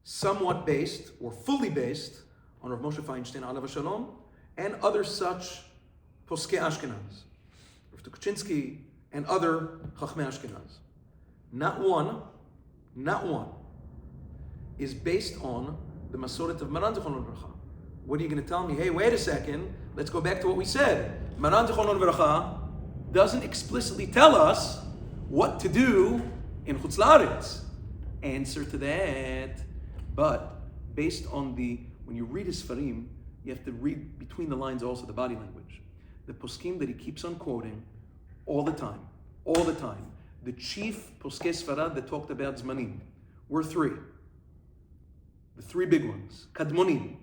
[SPEAKER 1] somewhat based, or fully based, on Rav Moshe Feinstein, Alav Shalom, and other such poskei Ashkenaz, Rav Tukachinsky, and other Chachmei Ashkenaz. Not one is based on the mesorah of Maran Zichrono Livracha. What are you going to tell me? Hey, wait a second, let's go back to what we said. Maran Zichrono Livracha doesn't explicitly tell us what to do in Chutz La'aretz. Answer to that, but based on when you read his Sfarim, you have to read between the lines also the body language. The poskim that he keeps on quoting all the time. The chief poskei Sfarad that talked about Zmanim were three. The three big ones. Kadmonim.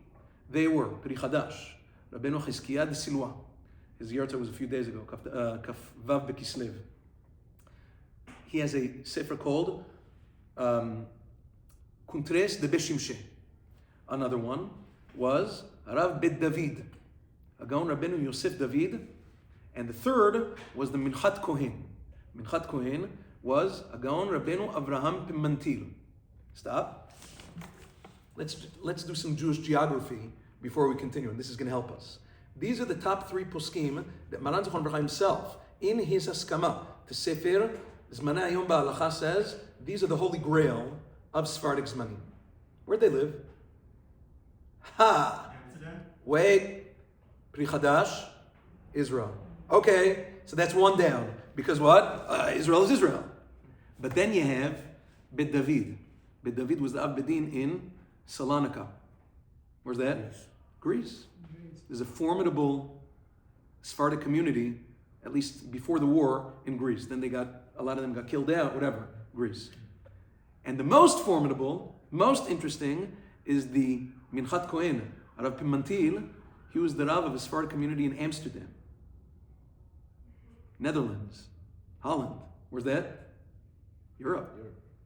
[SPEAKER 1] They were Pri Chadash, Rabbeinu Shkiyah de Silwa. His yahrzeit was a few days ago, Kaf Vav Bekislev. He has a sefer called Kuntres de Beshimshe. Another one was Rav Bet David, Agaon Rabbeinu Yosef David, and the third was the Minchat Kohen. Minchat Kohen was Agaon Rabbeinu Avraham Pimentil. Stop. Let's do some Jewish geography before we continue, and this is going to help us. These are the top three poskim that Maran Zichron Livracha himself, in his Haskama to Sefer Zmanei Hayom Ba'Halacha, says these are the holy grail of Sephardic Zmanim. Where'd they live? Wait. Pri Chadash, Israel. Okay, so that's one down. Because what? Israel is Israel. But then you have Bet David. Bet David was the Av Bedin in Salonika. Where's that? Greece. There's a formidable Sephardic community, at least before the war, in Greece. Then a lot of them got killed out, whatever, Greece. And the most formidable, most interesting, is the Minchat Kohen, Rav Pimentil. He was the Rav of a Sephardic community in Amsterdam, Netherlands, Holland. Where's that? Europe.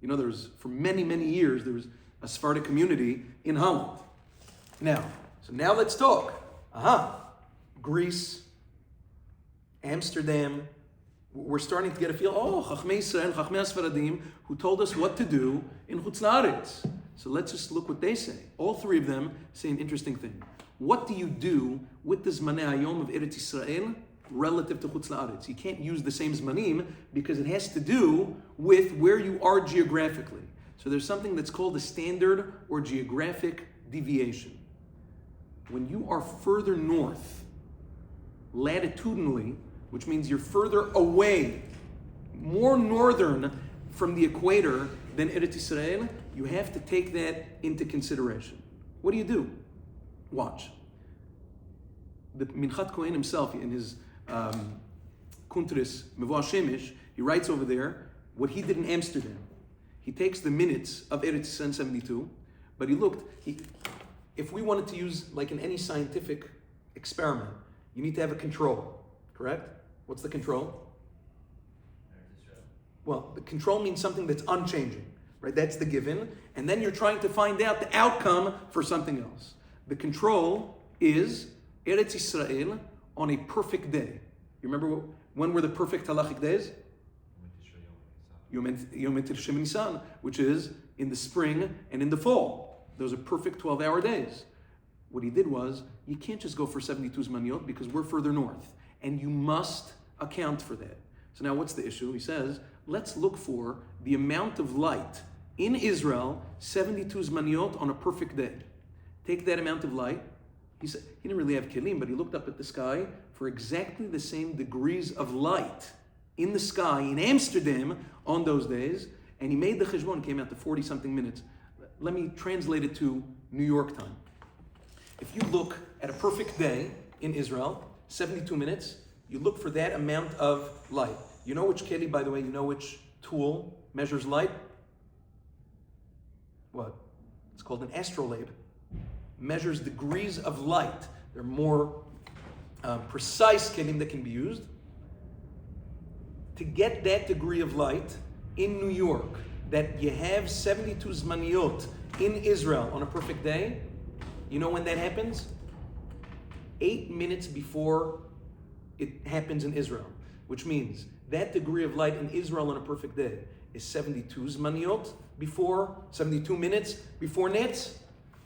[SPEAKER 1] You know, for many, many years, there was a Sephardic community in Holland. Now let's talk. Greece, Amsterdam. We're starting to get a feel, Chachmei Yisrael, Chachmei Sfaradim, who told us what to do in Chutz La'aretz. So let's just look what they say. All three of them say an interesting thing. What do you do with the Zmanei Hayom of Eretz Yisrael relative to Chutz La'aretz? You can't use the same Zmanim because it has to do with where you are geographically. So there's something that's called a standard or geographic deviation. When you are further north, latitudinally, which means you're further away, more northern from the equator than Eretz Yisrael, you have to take that into consideration. What do? Watch. The Minchat Kohen himself, in his Kuntris Mevoah Shemesh, he writes over there what he did in Amsterdam. He takes the minutes of Eretz Yisrael 72, but if we wanted to use, like in any scientific experiment, you need to have a control, correct? What's the control? Well, the control means something that's unchanging, right? That's the given. And then you're trying to find out the outcome for something else. The control is Eretz Yisrael on a perfect day. You remember when were the perfect halachic days? Yom Tishri Nisan, which is in the spring and in the fall. Those are perfect 12-hour days. What he did was, you can't just go for 72 Zmaniot because we're further north. And you must account for that. So now what's the issue? He says, let's look for the amount of light in Israel, 72 Zmaniot on a perfect day. Take that amount of light. He said he didn't really have kelim, but he looked up at the sky for exactly the same degrees of light in the sky in Amsterdam on those days, and he made the cheshbon, came out to 40-something minutes. Let me translate it to New York time. If you look at a perfect day in Israel, 72 minutes, you look for that amount of light. You know which keli, by the way, you know which tool measures light? What? It's called an astrolabe. Measures degrees of light. They're more precise kelim that can be used. to get that degree of light in New York, that you have 72 Zmaniot in Israel on a perfect day, you know when that happens? 8 minutes before it happens in Israel, which means that degree of light in Israel on a perfect day is 72 Zmaniot before, 72 minutes before Netz.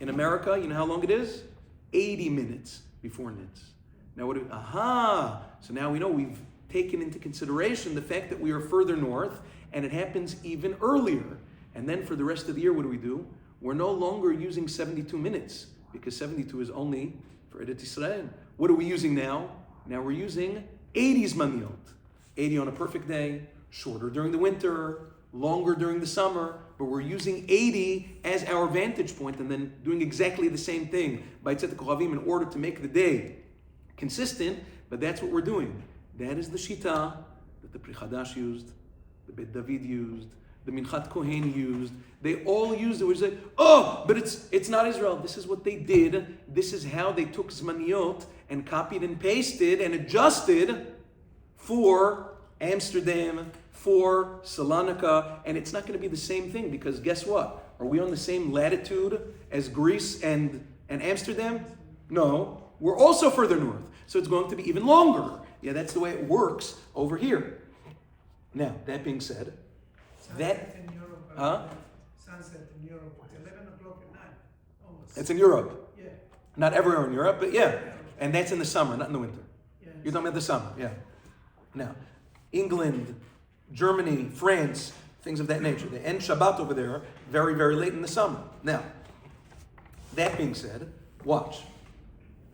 [SPEAKER 1] In America, you know how long it is? 80 minutes before Netz. Now so now we know we've taken into consideration the fact that we are further north and it happens even earlier. And then for the rest of the year, what do? We're no longer using 72 minutes because 72 is only for Eretz Yisrael. What are we using now? Now we're using 80 Zmaniot. 80 on a perfect day, shorter during the winter, longer during the summer, but we're using 80 as our vantage point and then doing exactly the same thing by Tzet HaKochavim in order to make the day consistent, but that's what we're doing. That is the Shita that the Pri Chadash used, the Bet David used, the Minchat Kohen used. They all used it. We say, but it's not Israel. This is what they did. This is how they took Zmaniot and copied and pasted and adjusted for Amsterdam, for Salonika, and it's not going to be the same thing because guess what? Are we on the same latitude as Greece and Amsterdam? No, we're also further north. So it's going to be even longer. Yeah, that's the way it works over here. Now, that being said,
[SPEAKER 2] Sunset in Europe. Sunset in Europe. It's 11 o'clock at night, almost.
[SPEAKER 1] It's in Europe.
[SPEAKER 2] Yeah.
[SPEAKER 1] Not everywhere in Europe, but yeah. And that's in the summer, not in the winter.
[SPEAKER 2] Yeah.
[SPEAKER 1] You're talking about the summer, yeah. Now, England, Germany, France, things of that nature. They end Shabbat over there very, very late in the summer. Now, that being said, watch.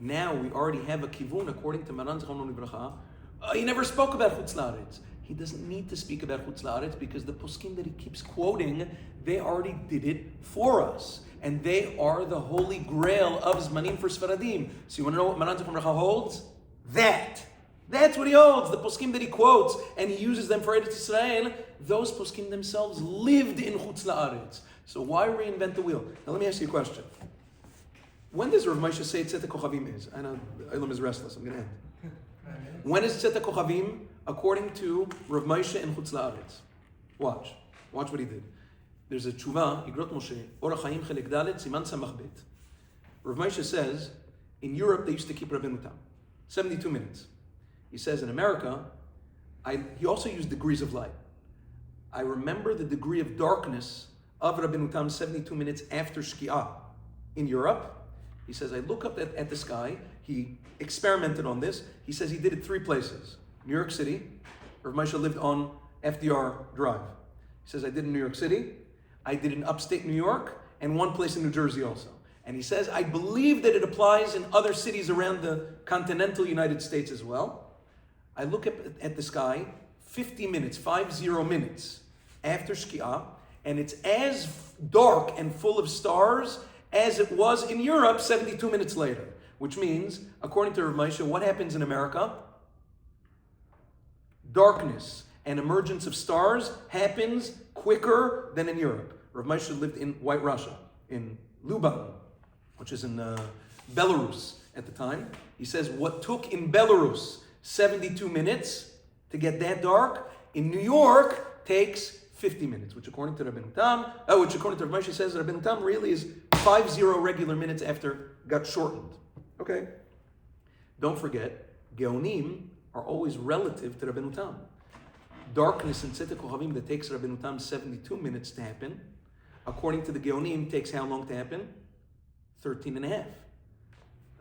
[SPEAKER 1] Now we already have a kivun according to Maran Zichrono Livracha. He never spoke about Chutz La'aretz. He doesn't need to speak about Chutz La'aretz because the poskim that he keeps quoting, they already did it for us. And they are the holy grail of Zmanim for Sephardim. So you want to know what Maran Zichrono Livracha holds? That's what he holds. The poskim that he quotes and he uses them for Eretz Yisrael, those poskim themselves lived in Chutz La'aretz. So why reinvent the wheel? Now let me ask you a question. When does Rav Moshe say Tzet HaKochavim is? I know Eilam is restless. I'm going to end. When is Tzet HaKochavim according to Rav Moshe in Chutz La'aretz? Watch what he did. There's a tshuva, Igrot Moshe, Or HaChaim Chelek Dalet, Siman Samach Bet. Rav Moshe says, in Europe they used to keep Rabbeinu Tam, 72 minutes. He says in America, he also used degrees of light. I remember the degree of darkness of Rabbeinu Tam 72 minutes after Shkiyah. In Europe, he says, I look up at the sky. He experimented on this. He says he did it 3 places. New York City. Rav Moshe lived on FDR Drive. He says, I did in New York City. I did in upstate New York and 1 place in New Jersey also. And he says, I believe that it applies in other cities around the continental United States as well. I look up at the sky 50 minutes after Shkiyah, and it's as dark and full of stars as it was in Europe 72 minutes later. Which means, according to Rav Moshe, what happens in America? Darkness and emergence of stars happens quicker than in Europe. Rav Moshe lived in White Russia, in Luban, which is in Belarus at the time. He says what took in Belarus 72 minutes to get that dark, in New York takes 50 minutes, which according to Rabbeinu Tam, which according to Rav Moshe says Rabbeinu Tam really is 50 regular minutes after got shortened. Okay. Don't forget, Geonim are always relative to Rabbeinu Tam. Darkness in Tzet HaKochavim that takes Rabbeinu Tam 72 minutes to happen, according to the Geonim, takes how long to happen? 13 and a half.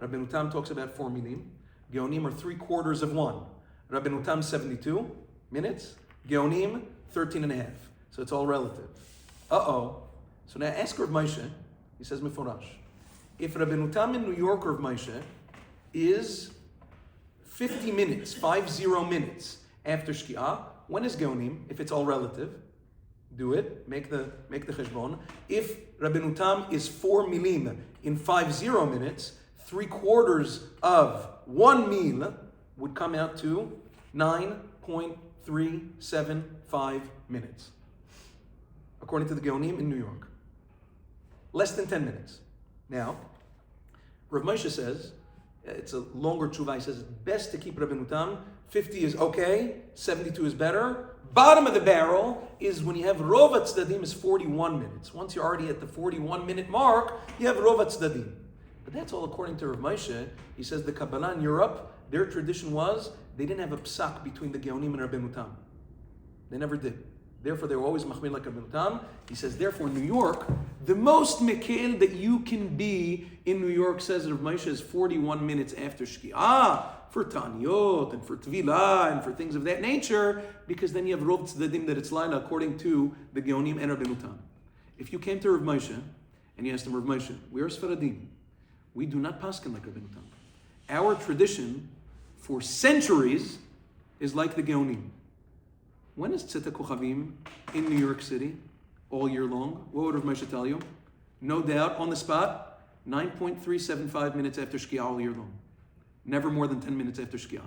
[SPEAKER 1] Rabbeinu Tam talks about 4 minim. Geonim are 3/4 of 1. Rabbeinu Tam 72 minutes. Geonim 13 and a half. So it's all relative. So now ask Rav Moshe. He says Meforash. If Rabbeinu Tam in New York, Rav Moshe, is 50 minutes after Shkiyah, when is Geonim? If it's all relative, do it. Make the cheshbon. If Rabbeinu Tam is 4 milim in 50 minutes, 3/4 of 1 mil would come out to 9.375 minutes, according to the Geonim in New York. Less than 10 minutes. Now, Rav Moshe says, it's a longer tshuva, he says it's best to keep Rabbeinu Tam 50 is okay, 72 is better. Bottom of the barrel is when you have Rov HaTzdadim is 41 minutes. Once you're already at the 41-minute mark, you have Rov HaTzdadim. But that's all according to Rav Moshe. He says the Kabbalah in Europe, their tradition was they didn't have a psak between the Geonim and Rabbeinu Tam. They never did. Therefore, they were always machmir like Rabbeinu Tam. He says, therefore, in New York, the most mikil that you can be in New York, says Rav Moshe, is 41 minutes after Shkiyah, for Taniyot and for Tvilah and for things of that nature, because then you have Rov Tzdadim that it's Laila according to the Geonim and Rabbeinu Tam. If you came to Rav Moshe and you asked him, Rav Moshe, we are Sephardim. We do not poskim like Rabbeinu Tam. Our tradition for centuries is like the Geonim. When is Tzeta Kochavim in New York City all year long? What would Rav Moshe tell you? No doubt, on the spot, 9.375 minutes after Shkiyah all year long. Never more than 10 minutes after Shkiyah.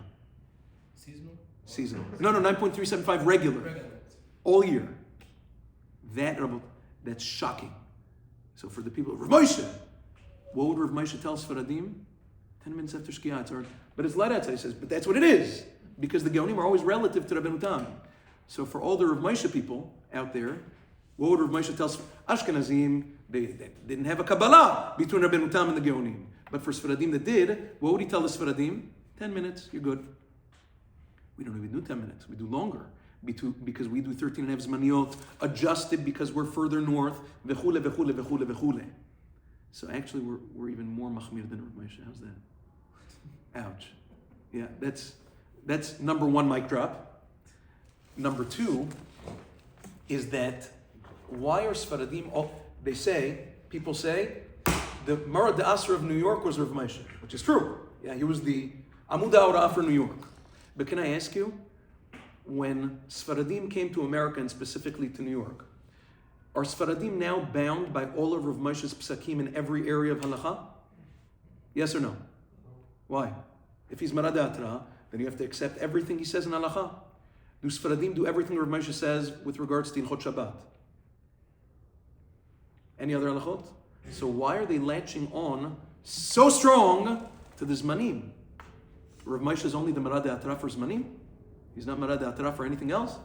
[SPEAKER 1] Seasonal? No, 9.375 regular. All year. That's shocking. So for the people of Rav Moshe, what would Rav Moshe tell Sephardim? 10 minutes after Shkiyah, it's hard. But it's Ladatza, he says, but that's what it is. Because the Geonim are always relative to Rabbeinu Tam. So for all the Rav Moshe people out there, what would Rav Moshe tell Ashkenazim? They didn't have a Kabbalah between Rabbeinu Tam and the Geonim. But for Sephardim that did, what would he tell the Sephardim? 10 minutes, you're good. We don't even do 10 minutes, we do longer. Because we do 13 and a half Zmaniot, adjusted because we're further north, v'chule, v'chule, v'chule, v'chule. So actually we're even more machmir than Rav Moshe. How's that? Ouch. Yeah, that's number one mic drop. Number two is that why are Sephardim, people say, the Mara D'Asra of New York was Rav Moshe, which is true. Yeah, he was the Amud Ha'orah for New York. But can I ask you, when Sephardim came to America and specifically to New York, are Sephardim now bound by all of Rav Moshe's psakim in every area of halacha? Yes or no? Why? If he's Mara D'Atra, then you have to accept everything he says in halacha. Do Sephardim do everything Rav Moshe says with regards to Ilchot Shabbat? Any other halachot? So why are they latching on so strong to the Zmanim? Rav Moshe is only the Mara D'Atra for Zmanim? He's not Mara D'Atra for anything else?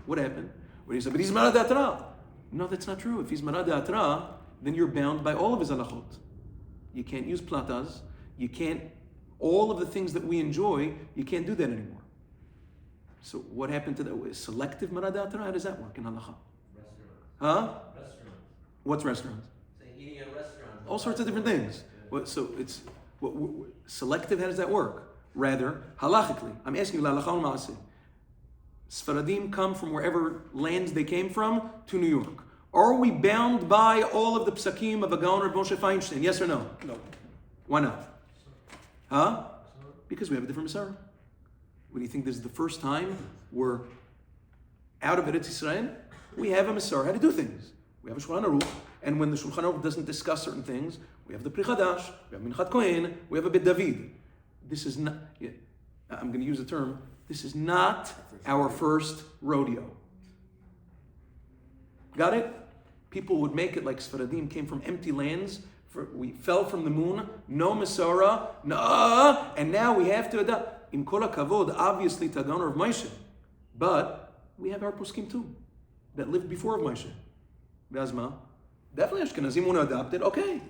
[SPEAKER 1] What happened? When he said, but he's Mara D'Atra. No, that's not true. If he's Mara D'Atra, then you're bound by all of his halachot. You can't use platas. You can't, all of the things that we enjoy, you can't do that anymore. So what happened to that? Selective Mara D'Atra? How does that work in halacha?
[SPEAKER 3] Restaurants.
[SPEAKER 1] Huh?
[SPEAKER 3] Restaurants.
[SPEAKER 1] What's restaurants?
[SPEAKER 3] Eating at restaurants.
[SPEAKER 1] All sorts of different things. So it's selective. How does that work? Rather, halachically. I'm asking you, halacha u'ma'aseh. Sephardim come from wherever lands they came from to New York. Are we bound by all of the psakim of a Gaon or Moshe Feinstein? Yes or no?
[SPEAKER 3] No.
[SPEAKER 1] Why not? Huh? Because we have a different mesorah. What do you think? This is the first time we're out of Eretz Yisrael? We have a mesorah how to do things. We have a Shulchan Aruch, and when the Shulchan Aruch doesn't discuss certain things, we have the Pri Chadash, we have Minchat Kohen, we have a Bet David. This is not, I'm going to use the term, this is not our first rodeo. Got it? People would make it like Sephardim came from empty lands, we fell from the moon, no mesorah, no, and now we have to adapt. Im kol hakavod, obviously Tagan of Moshe, but we have our poskim too, that lived before Moshe. Be'azma, definitely Ashkenazim want to adopt it, okay.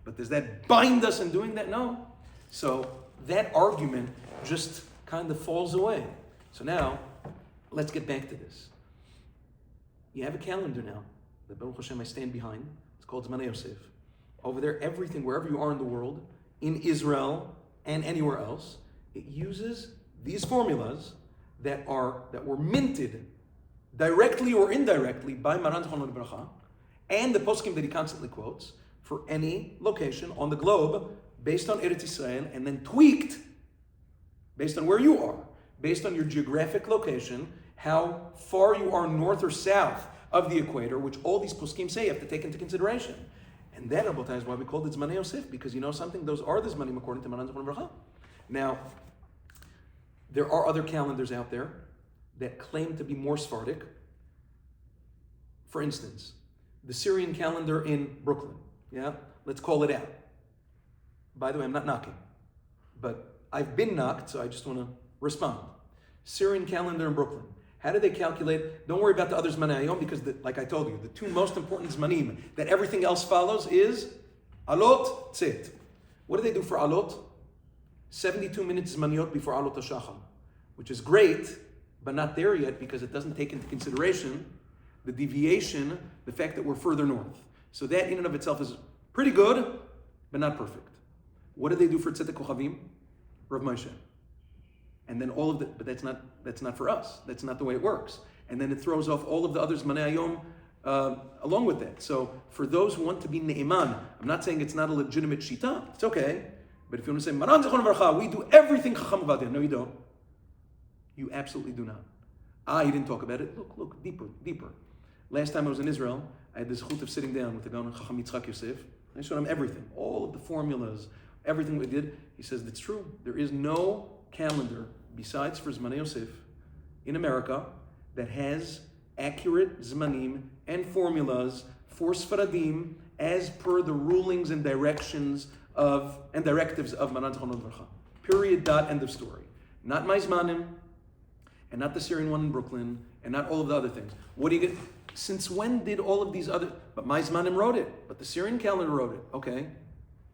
[SPEAKER 1] But does that bind us in doing that? No. So that argument just kind of falls away. So now, let's get back to this. You have a calendar now that Baruch Hashem I stand behind. It's called Zmanei Yosef. Over there, everything, wherever you are in the world, in Israel and anywhere else, it uses these formulas that were minted directly or indirectly by Maran Zechron Libracha, and the poskim that he constantly quotes for any location on the globe based on Eretz Yisrael, and then tweaked based on where you are, based on your geographic location, how far you are north or south of the equator, which all these poskim say you have to take into consideration. And that, Rabotai, is why we called it Zmanei Yosef, because you know something? Those are the Zmanim according to Maran Zechron Libracha. Now, there are other calendars out there that claim to be more Sephardic. For instance, the Syrian calendar in Brooklyn. Yeah, let's call it out. By the way, I'm not knocking, but I've been knocked, so I just want to respond. Syrian calendar in Brooklyn. How do they calculate? Don't worry about the other Zmanei Hayom, because like I told you, the two most important Zmanim that everything else follows is Alot, Tzit. What do they do for Alot? 72 minutes Zmaniot before Alot HaShachar, which is great, but not there yet because it doesn't take into consideration the deviation, the fact that we're further north. So that in and of itself is pretty good, but not perfect. What do they do for Tzedek Kochavim? Rav Moshe. And then all of the, but that's not for us. That's not the way it works. And then it throws off all of the other Zmanei Hayom along with that. So for those who want to be ne'eman, I'm not saying it's not a legitimate shita. It's okay. But if you want to say, Maran Zechron V'Bracha, we do everything Chacham Avadia. No, you don't. You absolutely do not. You didn't talk about it. Look, deeper. Last time I was in Israel, I had this chut of sitting down with the Gaon Chacham Yitzchak Yosef. I showed him everything, all of the formulas, everything we did. He says, that's true. There is no calendar besides for Zmanei Yosef in America that has accurate Zmanim and formulas for Sfaradim as per the rulings and directives of Maran Zechron V'Bracha. Period, dot, end of story. Not my Zmanim, and not the Syrian one in Brooklyn, and not all of the other things. What do you get? Since when did all of these other... But my Zmanim wrote it, but the Syrian calendar wrote it. Okay.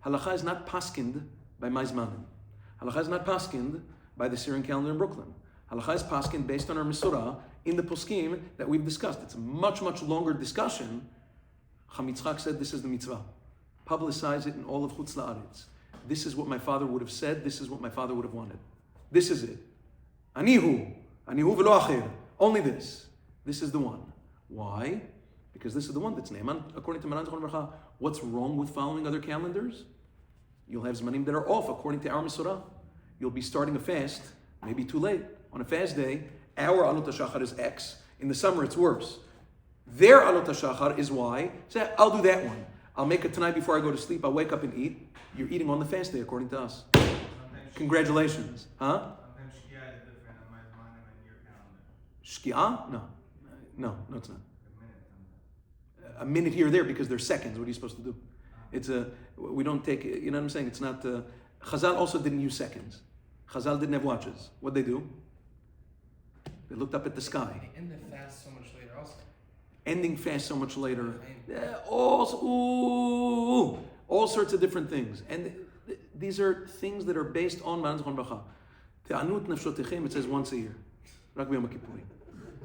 [SPEAKER 1] Halacha is not paskind by my Zmanim. Halacha is not paskind by the Syrian calendar in Brooklyn. Halacha is paskind based on our mesorah in the poskim that we've discussed. It's a much, much longer discussion. Chacham Yitzchak said this is the mitzvah. Publicize it in all of Chutz La'aretz. This is what my father would have said. This is what my father would have wanted. This is it. Anihu v'lo acher. Only this. This is the one. Why? Because this is the one that's ne'eman according to Maran Zechron V'Bracha. What's wrong with following other calendars? You'll have zmanim that are off according to our mesorah. You'll be starting a fast, maybe too late. On a fast day, our Alot HaShachar is X. In the summer, it's worse. Their Alot HaShachar is Y. Say, I'll do that one. I'll make it tonight before I go to sleep. I'll wake up and eat. You're eating on the fast day, according to us. Congratulations. Huh?
[SPEAKER 4] Sometimes Shkiyah is different on my Zmanim and your calendar.
[SPEAKER 1] Shkiyah? No, it's not. A minute here or there because they're seconds. What are you supposed to do? We don't take, you know what I'm saying? It's not, Chazal also didn't use seconds. Chazal didn't have watches. What'd they do? They looked up at the sky.
[SPEAKER 5] They end the fast so much later also.
[SPEAKER 1] Ending fast so much later. All sorts of different things. And these are things that are based on Maran Zechron V'Bracha. Te'anut nafshotechem, it says once a year. Rak b'yom HaKippurim.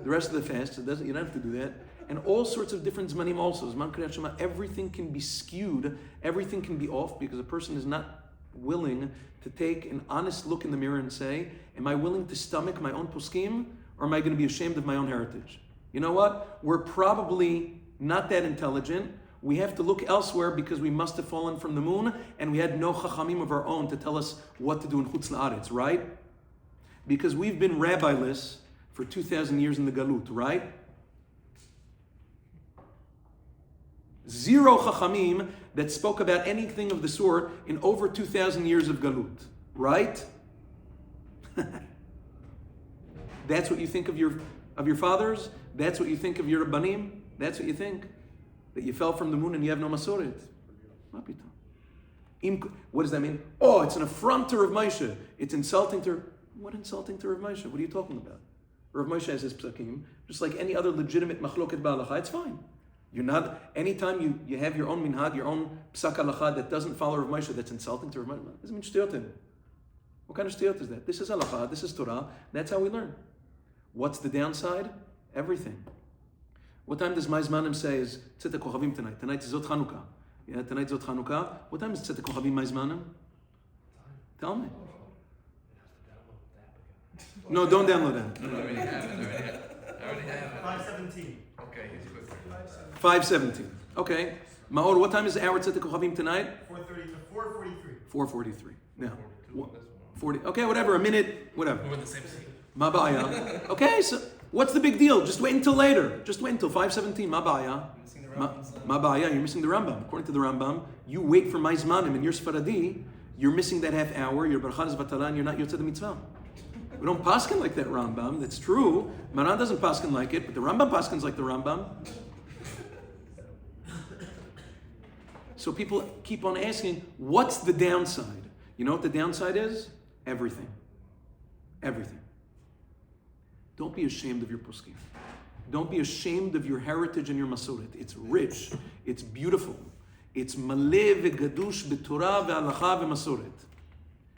[SPEAKER 1] The rest of the fast, you don't have to do that. And all sorts of different Zmanim also. Zman Kriyat Shema, everything can be skewed, everything can be off because a person is not willing to take an honest look in the mirror and say, am I willing to stomach my own poskim or am I going to be ashamed of my own heritage? You know what? We're probably not that intelligent. We have to look elsewhere because we must have fallen from the moon and we had no chachamim of our own to tell us what to do in Chutz La'aretz, right? Because we've been rabbi-less for 2,000 years in the Galut, right? Zero chachamim that spoke about anything of the sort in over 2,000 years of Galut, right? That's what you think of your fathers? That's what you think of your Rabbanim? That's what you think? That you fell from the moon and you have no masoret? What does that mean? Oh, it's an affront to Rav Moshe. It's insulting to... What insulting to Rav Moshe? What are you talking about? Rav Moshe has his psakim, just like any other legitimate machloket ba'alacha, it's fine. You're not, anytime you have your own minhag, your own psak halacha that doesn't follow Rav Moshe, that's insulting to Rav Moshe. It doesn't mean shtiyot. What kind of shtiyot is that? This is halacha, this is Torah, that's how we learn. What's the downside? Everything. What time does my Zmanim say is Tzedek Kochavim tonight? Tonight is Zot Chanukah. Yeah, tonight is Zot Chanukah. What time is Tzedek Kochavim my Zmanim? Tell me. No, don't download that.
[SPEAKER 5] I already have it.
[SPEAKER 4] 5:17.
[SPEAKER 5] Okay, he's quick.
[SPEAKER 1] 5:17. Okay. Maor, what time is our Tzedek Kochavim tonight?
[SPEAKER 4] 4:43.
[SPEAKER 1] 4:43. Now, 40. Okay, whatever. A minute. Whatever.
[SPEAKER 5] We're in the same seat.
[SPEAKER 1] Mabaya. Okay, so what's the big deal? Just wait until later. Just wait until 5:17. Mabaya. Mabaya. You're missing the Rambam. According to the Rambam, you wait for my Zmanim and you're Sfaradi. You're missing that half hour. You're Barchan Zvatala and you're not Yotzei the Mitzvah. We don't paskin like that Rambam. That's true. Maran doesn't paskin like it, but the Rambam paskins like the Rambam. So people keep on asking, what's the downside? You know what the downside is? Everything. Everything. Don't be ashamed of your poskim. Don't be ashamed of your heritage and your mesorah. It's rich. It's beautiful. It's maleh vegadush b'torah ve'halacha ve'mesorah.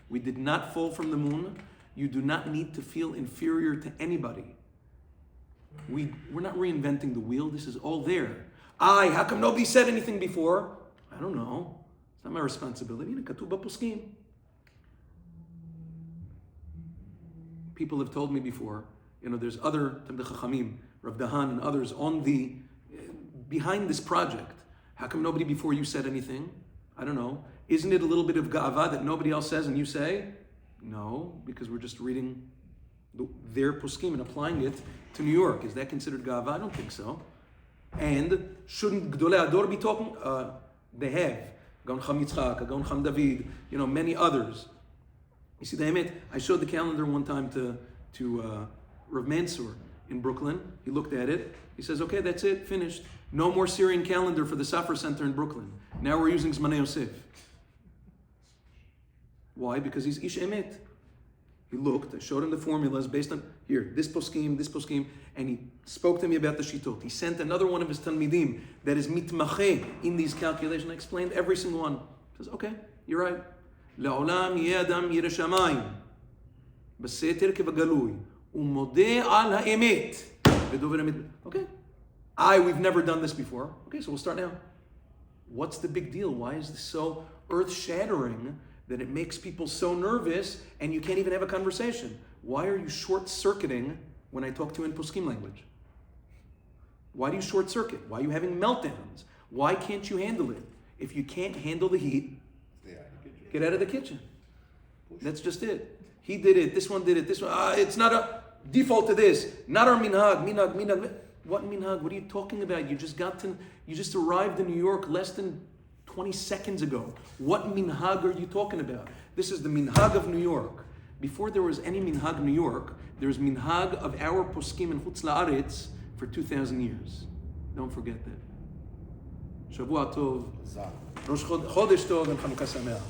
[SPEAKER 1] We did not fall from the moon. You do not need to feel inferior to anybody. We're not reinventing the wheel. This is all there. How come nobody said anything before? I don't know. It's not my responsibility. Katuv b'poskim. People have told me before, there's other Talmidei Chachamim, Rav Dahan and others behind this project. How come nobody before you said anything? I don't know. Isn't it a little bit of ga'ava that nobody else says and you say? No, because we're just reading their poskim and applying it to New York. Is that considered ga'ava? I don't think so. And shouldn't Gdolei Ador be talking? They have. Gaon Cham Yitzchak, Gaon Cham David, many others. You see the emet? I showed the calendar one time to Rav Mansour in Brooklyn. He looked at it. He says, okay, that's it, finished. No more Syrian calendar for the Safra Center in Brooklyn. Now we're using Zmanei Yosef. Why? Because he's Ish Emet. He looked, I showed him the formulas based on, this poskim, and he spoke to me about the shitot. He sent another one of his talmidim that is mitmacheh in these calculations. I explained every single one. He says, okay, you're right. La'olam yeh adam yireh shamayim, b'seter kev'galui, u'modeh al ha'emet, v'dover emet. Okay. We've never done this before. Okay, so we'll start now. What's the big deal? Why is this so earth-shattering that it makes people so nervous and you can't even have a conversation? Why are you short-circuiting when I talk to you in poskim language? Why do you short-circuit? Why are you having meltdowns? Why can't you handle it? If you can't handle the heat, get out of the kitchen. That's just it. He did it, this one did it, this one. It's not a default to this. Not our minhag. What minhag? What are you talking about? You just arrived in New York less than 20 seconds ago. What minhag are you talking about? This is the minhag of New York. Before there was any minhag New York, there was minhag of our poskim in Chutz La'aretz for 2,000 years. Don't forget that. Shavua Tov, Rosh Chodesh Tov, and Chanukah Sameach.